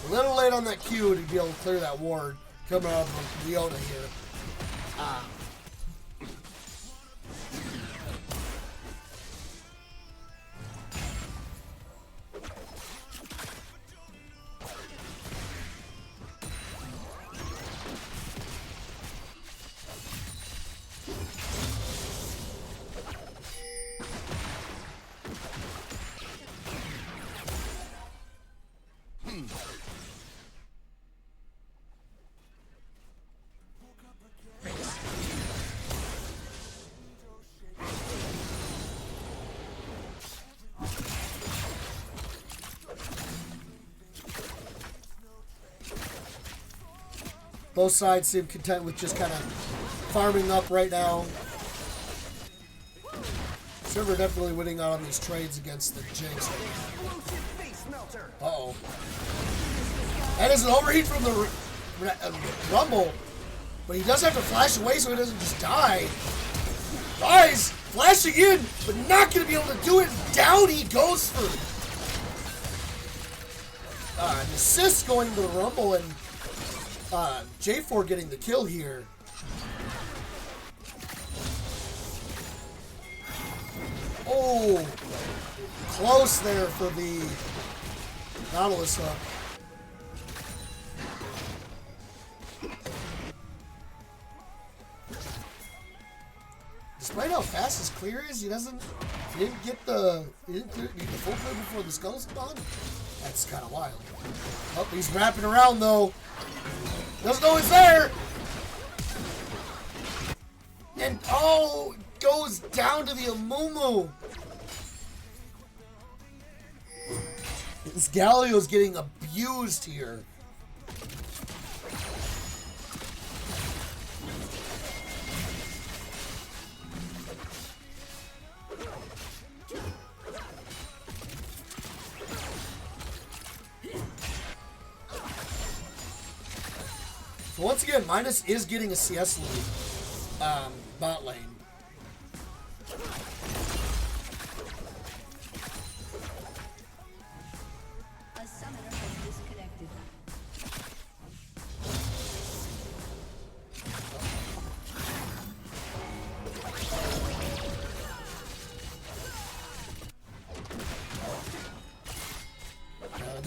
A little late on that Q to be able to clear that ward coming out of Leona here. Both sides seem content with just kind of farming up right now. Server definitely winning out on these trades against the Jinx. Uh-oh. That is an overheat from the Rumble. But he does have to flash away so he doesn't just die. Rise! Flashing in, but not going to be able to do it. Down he goes for an assist going to the Rumble, and J4 getting the kill here. Oh, close there for the Nautilus hook. Despite how fast his clear is, he didn't get the full clear before the skull spawn. That's kind of wild. Oh, he's wrapping around though. Doesn't know he's there. And oh, goes down to the Amumu. This Galio's getting abused here. So once again, Minus is getting a CS lead, bot lane. A summoner has disconnected.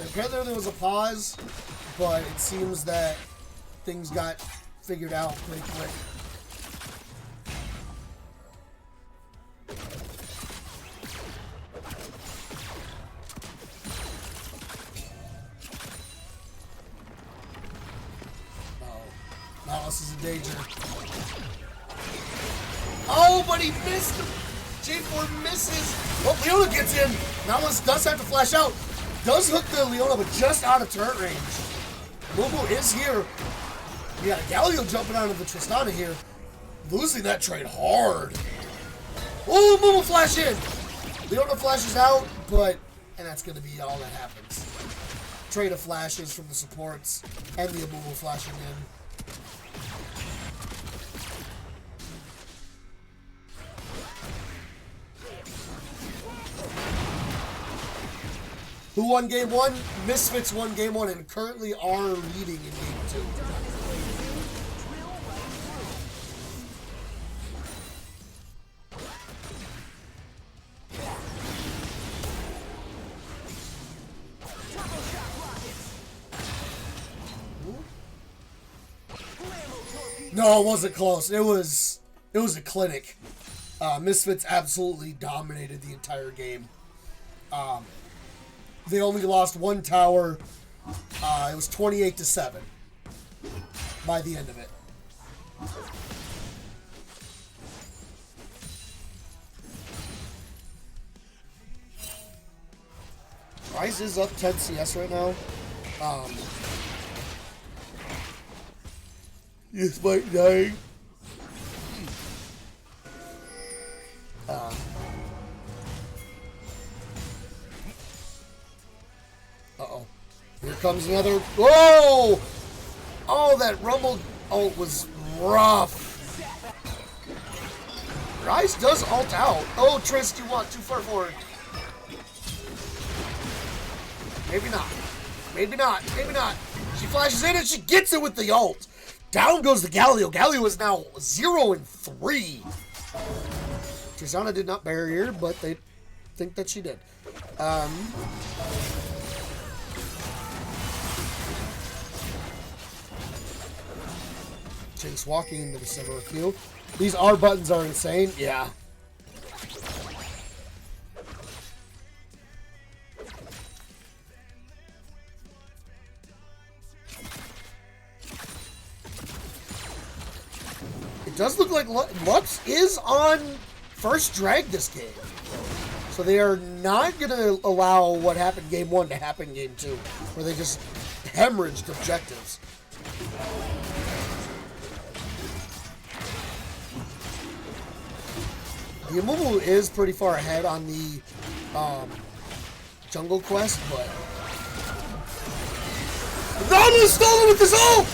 Apparently there was a pause, but it seems that things got figured out pretty quick. Nautilus is in danger. Oh, but he missed him. J4 misses. Well, Leona gets in. Nautilus does have to flash out. Does hook the Leona, but just out of turret range. Mumu is here. We got a Galio jumping out of the Tristana here. Losing that trade hard. Oh, Mumu flash in. Leona flashes out, but... And that's going to be all that happens. Trade of flashes from the supports and the Mumu flashing in. Who won game one? Misfits won game one and currently are leading in game two. No, it wasn't close. It was a clinic. Misfits absolutely dominated the entire game. They only lost one tower. It was 28-7 by the end of it. Rise is up 10 CS right now. Despite dying. Uh-oh. Here comes another... Whoa! Oh, that Rumble ult was rough. Rise does ult out. Oh, Trist, you want too far forward. Maybe not. Maybe not. Maybe not. She flashes in and she gets it with the ult. Down goes the Galio. Galio is now 0-3. Tristana did not barrier, but they think that she did. Jinx walking into the center of the field. These R buttons are insane. Yeah. It does look like Lux is on first drag this game. So they are not going to allow what happened game one to happen game two, where they just hemorrhaged objectives. The Amumu is pretty far ahead on the Jungle Quest, but Nautilus stole it with his ult!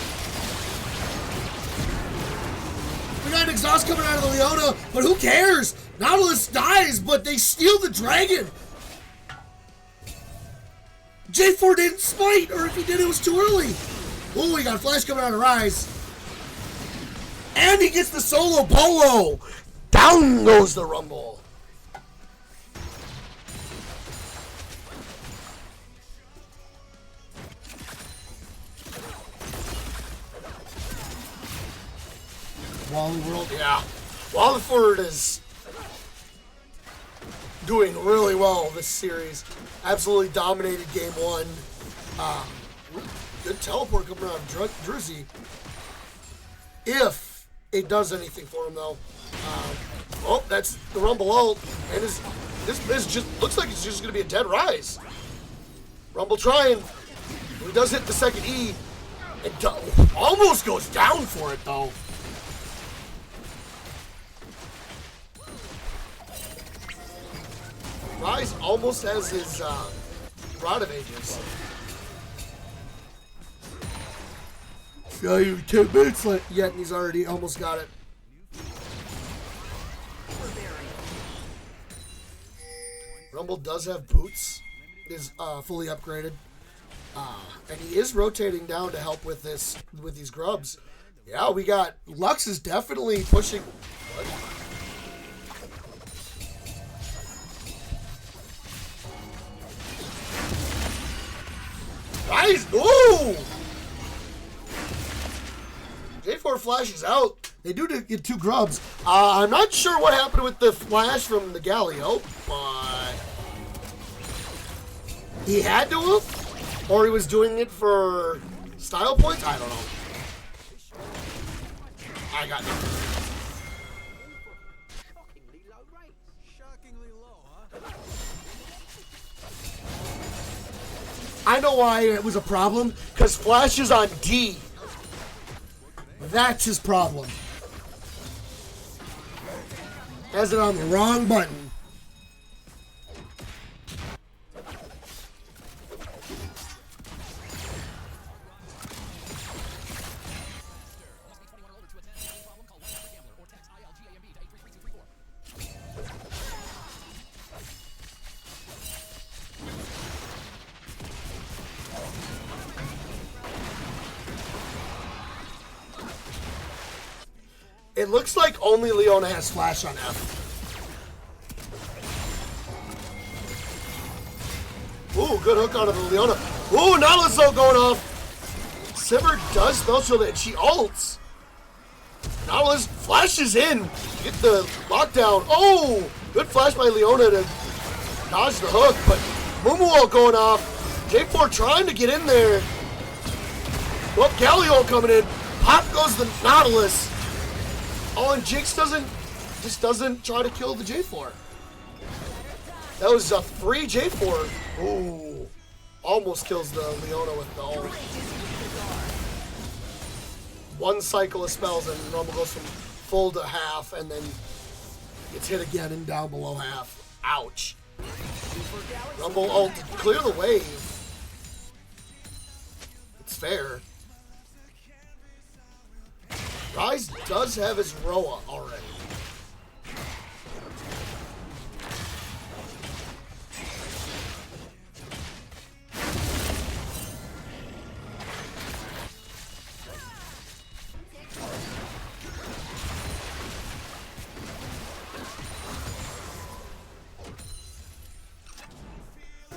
We got an exhaust coming out of the Leona, but who cares? Nautilus dies, but they steal the dragon. J4 didn't smite, or if he did, it was too early. Ooh, we got a flash coming out of Rise. And he gets the solo bolo. Down goes the Rumble. Wally World, yeah. Walliford is doing really well this series. Absolutely dominated game 1. Good teleport coming out of Drizzy. If it does anything for him, though. Oh, that's the Rumble ult. And this just looks like it's just going to be a dead Rise. Rumble trying. He does hit the second E. It almost goes down for it, though. Rise almost has his Rod of Ages. Got you 10 minutes left yet, and he's already almost got it. Rumble does have boots, is fully upgraded, and he is rotating down to help with these grubs. Yeah, we got Lux is definitely pushing. What? Rise! Ooh! J4 flashes out. They do get 2 grubs. I'm not sure what happened with the flash from the Galio, but he had to have, or he was doing it for style points. I don't know. I got nothing. I know why it was a problem, because Flash is on D. That's his problem. Has it on the wrong button. It looks like only Leona has flash on F. Ooh, good hook out of the Leona. Ooh, Nautilus ult going off. Sivir does spell shield it, and she ults. Nautilus flashes in to get the lockdown. Oh, good flash by Leona to dodge the hook, but Mumu ult going off. J4 trying to get in there. Well, Galio coming in. Pop goes the Nautilus. Oh, and Jinx doesn't try to kill the J4. That was a free J4. Ooh, almost kills the Leona with the ult. 1 cycle of spells and Rumble goes from full to half and then gets hit again and down below half. Ouch. Rumble ult to clear the wave. It's fair. Rise does have his Roa already.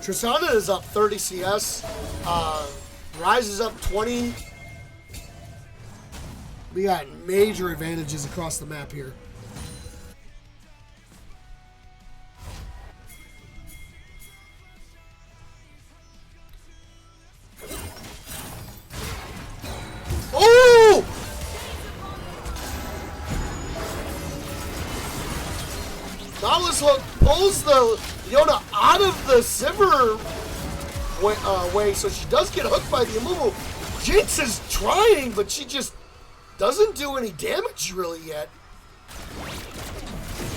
Tristana is up 30 CS. Rise is up 20. We got major advantages across the map here. Oh! Nautilus hook pulls the Leona out of the Sivir way, so she does get hooked by the Amumu. Jinx is trying, but she just doesn't do any damage really yet.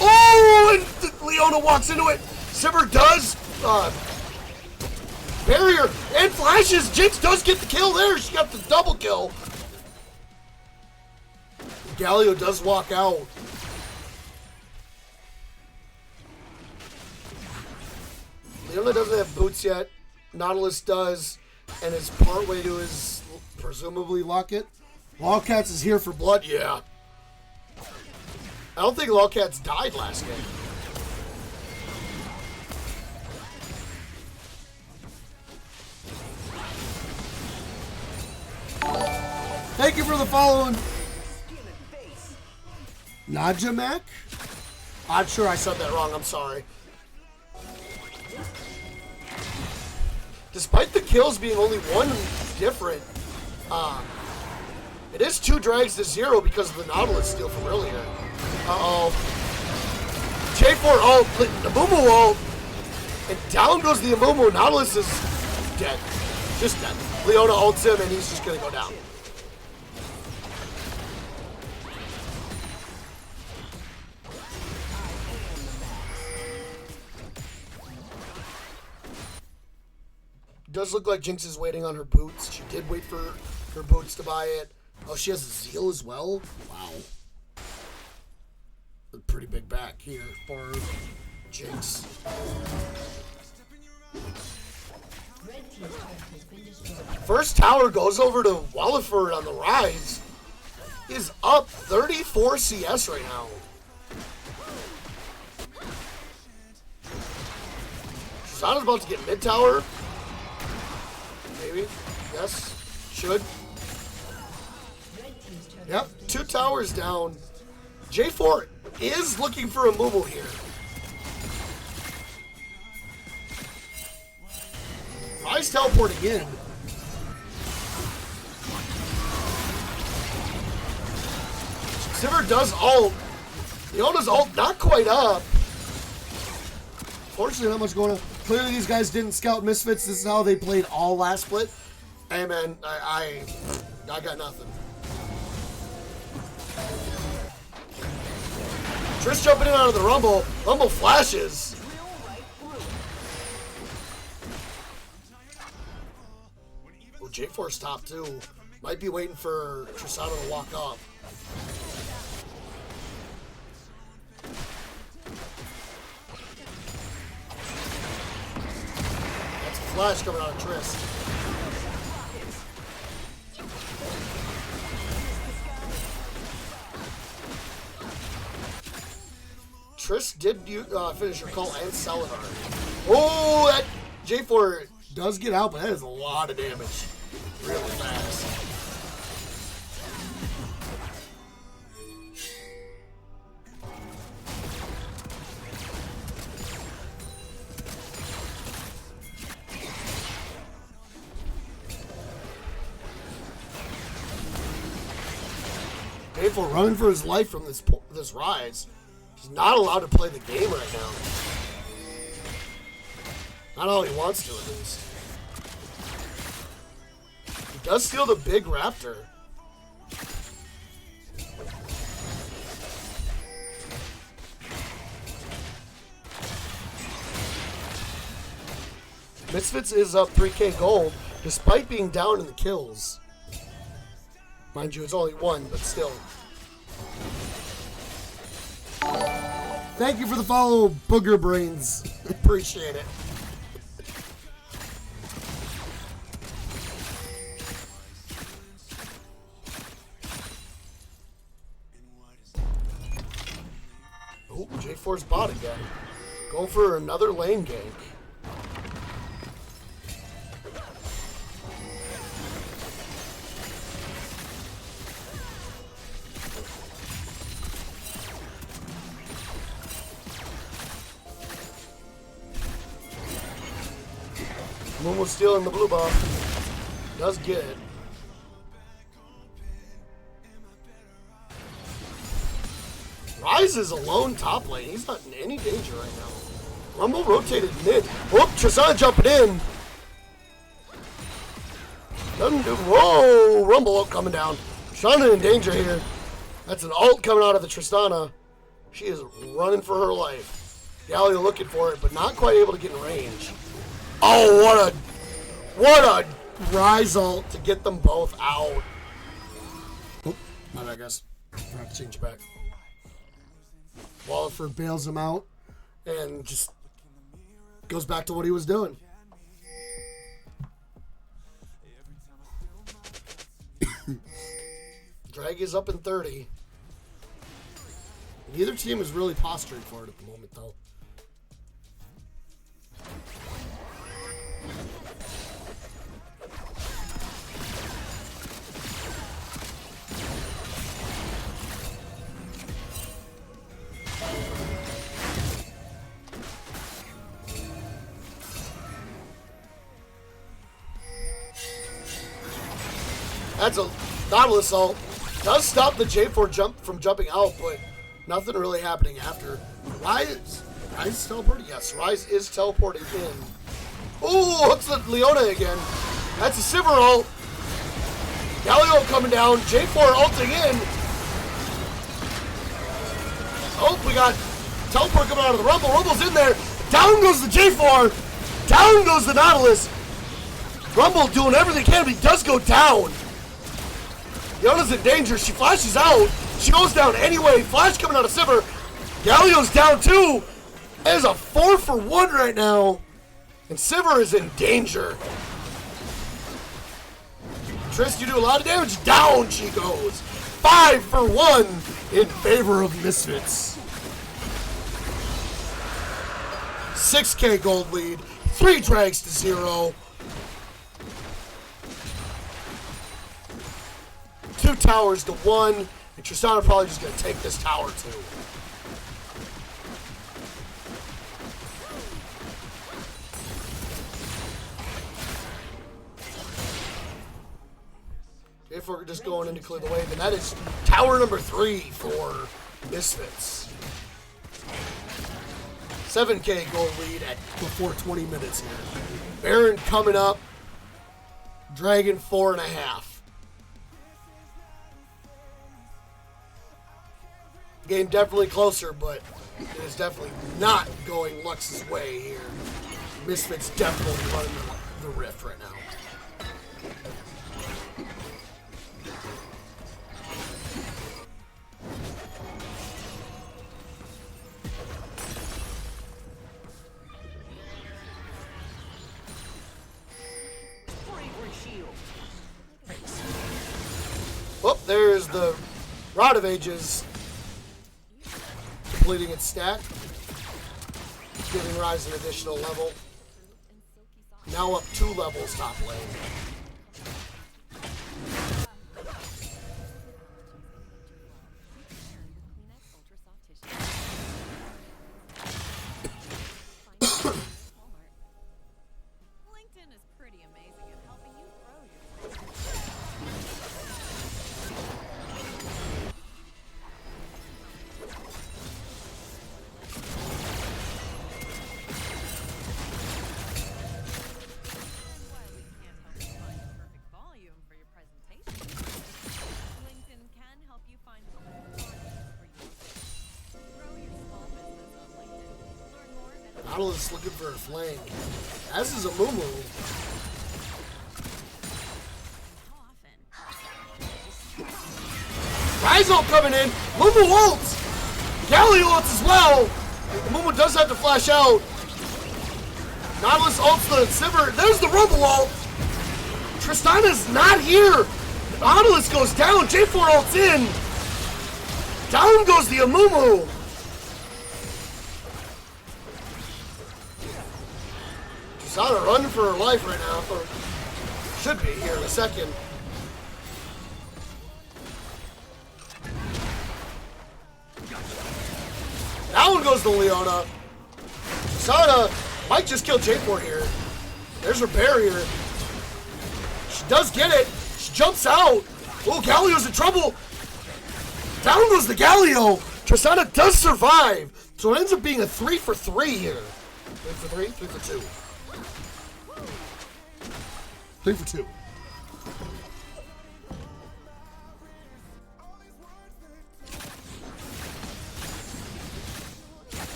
Oh, and Leona walks into it. Sivir does barrier and flashes. Jinx does get the kill there. She got the double kill. Galio does walk out. Leona doesn't have boots yet. Nautilus does, and is partway to his presumably locket. Lolcats is here for blood. Yeah. I don't think Lolcats died last game. Thank you for the following. Najamak? I'm sure I said that wrong. I'm sorry. Despite the kills being only one different, it is 2 drags to 0 because of the Nautilus steal from earlier. Uh-oh. J4 ult, the Amumu ult, and down goes the Amumu. Nautilus is dead. Just dead. Leona ults him, and he's just going to go down. Does look like Jinx is waiting on her boots. She did wait for her boots to buy it. Oh, she has a Zeal as well? Wow. A pretty big back here for Jinx. First tower goes over to Walliford on the rise. He's up 34 CS right now. Tristana's about to get mid tower. Maybe. Yes. Should. Yep. 2 towers down. J4 is looking for a Mumu here. Rise teleporting in. Sivir does ult. Leona's ult not quite up. Fortunately, not much going on. Clearly, these guys didn't scout Misfits. This is how they played all last split. Hey, man, I got nothing. Trish jumping in out of the Rumble. Rumble flashes. Oh, J4's top too. Might be waiting for Tristana to walk up. That's a flash coming out of Triss. Triss did finish her call and Celadar. Oh, that J4 does get out, but that is a lot of damage. Really fast. J4 running for his life from this rise. He's not allowed to play the game right now. Not all he wants to, at least. He does steal the big raptor. Misfits is up 3k gold, despite being down in the kills. Mind you, it's only 1, but still. Thank you for the follow, Booger Brains. Appreciate it. Oh, J4's bot again. Going for another lane gank. Momo's stealing the blue buff. Does get it. Rise is alone top lane. He's not in any danger right now. Rumble rotated mid. Whoop, Tristana jumping in. Doesn't do. Whoa, Rumble ult coming down. Tristana in danger here. That's an ult coming out of the Tristana. She is running for her life. Galio looking for it, but not quite able to get in range. Oh, what a rise ult to get them both out. Oh, my bad, guys. I have to change it back. Walliford bails him out and just goes back to what he was doing. Drag is up in 30. Neither team is really posturing for it at the moment, though. That's a Nautilus ult. Does stop the J4 jump from jumping out, but nothing really happening after. Rise is teleporting? Yes, Rise is teleporting in. Ooh, hooks the Leona again. That's a Sivir ult. Galio coming down. J4 ulting in. Oh, we got teleport coming out of the Rumble. Rumble's in there. Down goes the J4. Down goes the Nautilus. Rumble doing everything he can, but he does go down. Leona's in danger. She flashes out. She goes down anyway. Flash coming out of Sivir. Galio's down too. There's a 4-for-1 right now. And Sivir is in danger. Triss, you do a lot of damage. Down she goes. 5-for-1 in favor of Misfits. 6K gold lead. 3 drags to 0. 2 towers to 1. And Tristana probably just going to take this tower too. If we're just going in to clear the wave, and that is tower number 3 for Misfits. 7K gold lead at before 20 minutes here. Baron coming up. Dragon 4.5. Game definitely closer, but it is definitely not going Lux's way here. Misfits definitely running the rift right now. Oh, there's the Rod of Ages completing its stack, giving Rise an additional level. Now up 2 levels top lane. LinkedIn is pretty amazing at helping you grow your Nautilus looking for a flank. As is a Mumu. Rise ult coming in. Mumu ults. Galio ults as well. Mumu does have to flash out. Nautilus ults the Sivir. There's the Rumble ult. Tristana's not here. Nautilus goes down. J4 ults in. Down goes the Amumu. Tristana running for her life right now. Or should be here in a second. Down goes the Leona. Tristana might just kill J4 here. There's her barrier. She does get it. She jumps out. Oh, Galio's in trouble. Down goes the Galio. Tristana does survive. So it ends up being a 3-for-3 here. 3-for-3? 3-for-2. 3-for-2.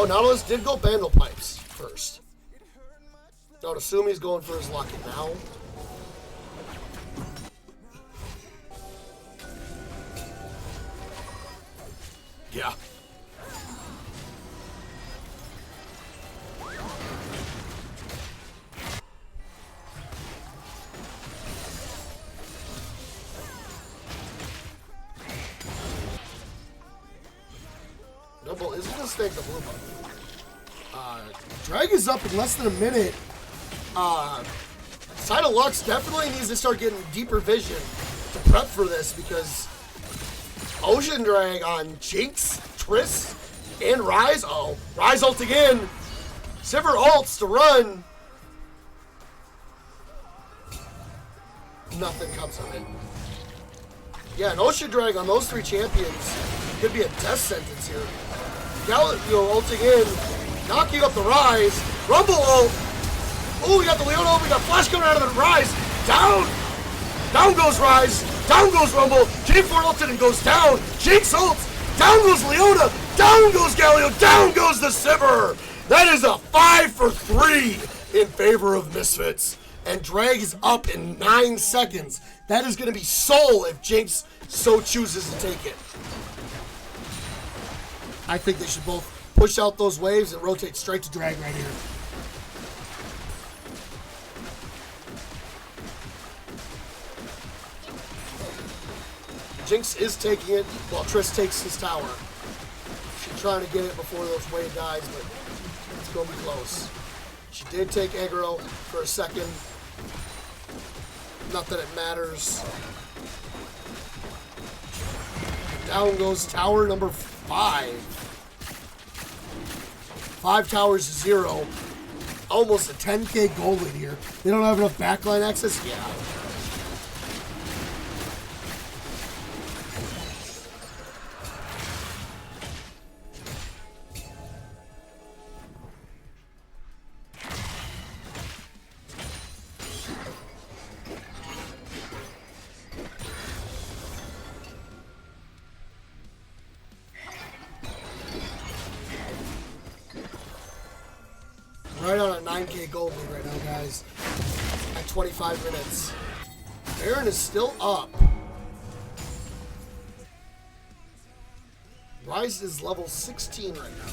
Oh, Nautilus did go Bandle Pipes first. I would assume he's going for his lucky now. Yeah. Double is gonna stake the blue button. Drag is up in less than a minute. Side of Lux definitely needs to start getting deeper vision to prep for this because Ocean Drag on Jinx, Triss, and Rise. Oh, Rise ult again. Sivir ults to run. Nothing comes of it. Yeah, an Ocean Drag on those 3 champions could be a death sentence here. Galio ulting in, knocking up the Rise. Rumble ult. Oh, we got the Leona. We got Flash coming out of the Rise. Down. Down goes Rise. Down goes Rumble. J4 ulted and goes down. Jinx ults. Down goes Leona. Down goes Galio. Down goes the Sivir. That is a 5 for 3 in favor of Misfits. And Drag is up in 9 seconds. That is going to be Soul if Jinx so chooses to take it. I think they should both push out those waves and rotate straight to Drag right here. Jinx is taking it while Triss takes his tower. She's trying to get it before those wave dies, but it's going to be close. She did take aggro for a second. Not that it matters. Down goes tower number 5. 5 towers to 0. Almost a 10k gold lead here. They don't have enough backline access? Yeah. Right on a 9k gold lead right now, guys. At 25 minutes. Baron is still up. Rise is level 16 right now.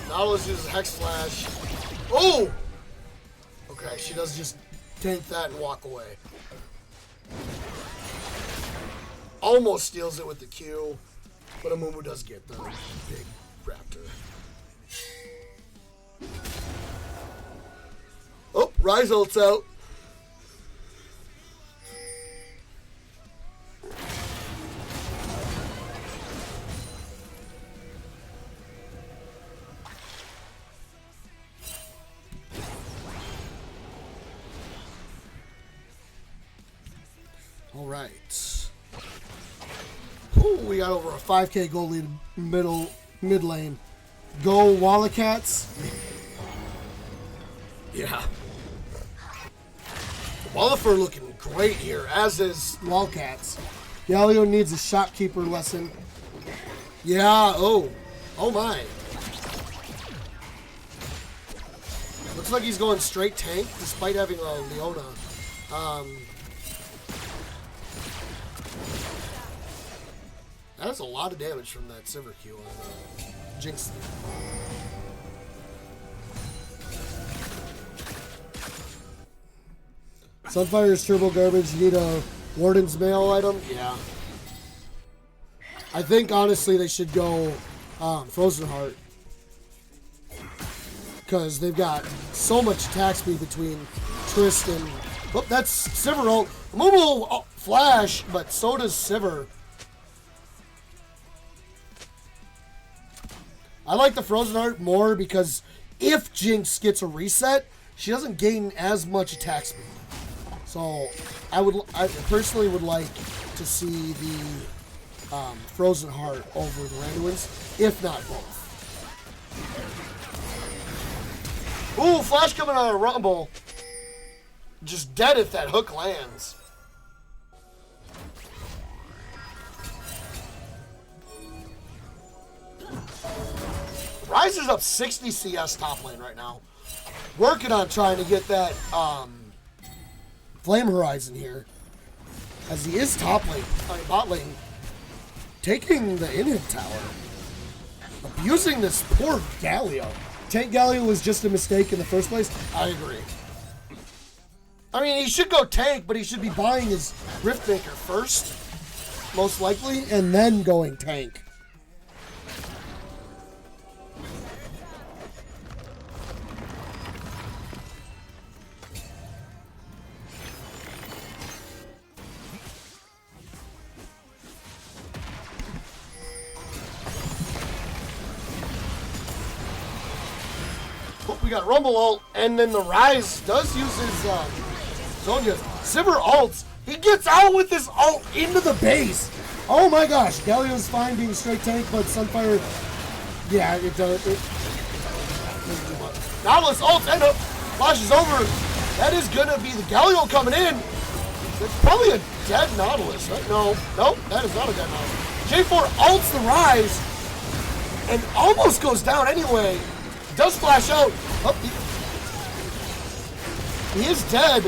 Nautilus uses Hex Flash. Oh! Okay, she does just tank that and walk away. Almost steals it with the Q, but Amumu does get the big raptor. Oh, Rise ults out. All right. Ooh, we got over a 5k gold lead mid lane. Go Wallacats. Yeah. Wallafur looking great here, as is Lolcats. Galio needs a shopkeeper lesson. Yeah, oh my. Looks like he's going straight tank despite having a Leona. That's a lot of damage from that Sivir Q on Jinx. Sunfire's turbo garbage. You need a Warden's Mail item? Yeah. I think, honestly, they should go Frozen Heart. Because they've got so much attack speed between Triss and... Oh, that's Sivir ult. Amumu flash, but so does Sivir. I like the Frozen Heart more because if Jinx gets a reset, she doesn't gain as much attack speed. So I personally would like to see the Frozen Heart over the Randuin's, if not both. Ooh, Flash coming out of Rumble. Just dead if that hook lands. Ryze is up 60 CS top lane right now. Working on trying to get that Flame Horizon here. As he is bot lane, taking the inhib tower. Abusing this poor Galio. Tank Galio was just a mistake in the first place. I agree. I mean, he should go tank, but he should be buying his Riftmaker first, most likely, and then going tank. We got Rumble ult, and then the Ryze does use his Zhonya's. Sivir ults. He gets out with his ult into the base. Oh my gosh. Galio's fine being straight tank, but Sunfire, yeah, it does. It doesn't do much. Nautilus ults end up, flashes over. That is going to be the Galio coming in. It's probably a dead Nautilus, right? No, that is not a dead Nautilus. J4 ults the Ryze and almost goes down anyway. Does flash out. Oh, he is dead.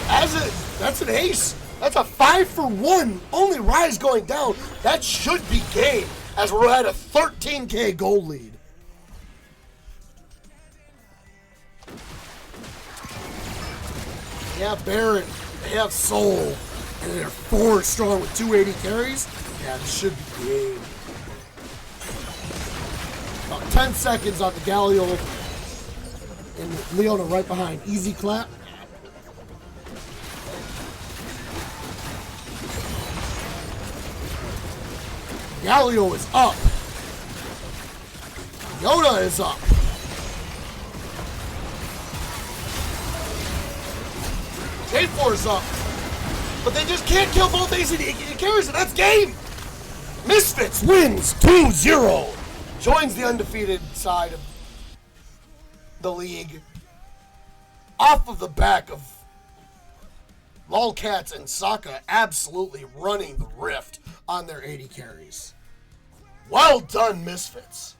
That's an ace. That's a 5-for-1. Only Ryze going down. That should be game, as we're at a 13k gold lead. They have Baron, they have Soul, and they're 4 strong with 280 carries. Yeah, this should be game. About 10 seconds on the Galio, and Leona right behind. Easy clap. Galio is up. Yoda is up. J4 is up. But they just can't kill both AC carries, and that's game. Misfits wins 2-0. Joins the undefeated side of the league. Off of the back of Lolcats and Sokka absolutely running the rift on their 80 carries. Well done, Misfits.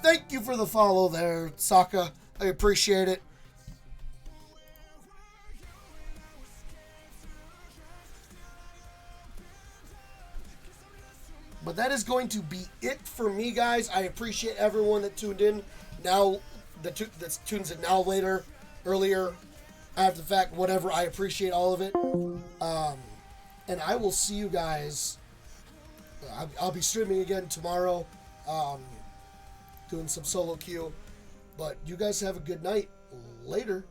Thank you for the follow there, Sokka. I appreciate it. But that is going to be it for me, guys. I appreciate everyone that tuned in. Now, that tunes in now, later, earlier, after the fact, whatever. I appreciate all of it. And I will see you guys. I'll be streaming again tomorrow. Doing some solo queue. But you guys have a good night. Later.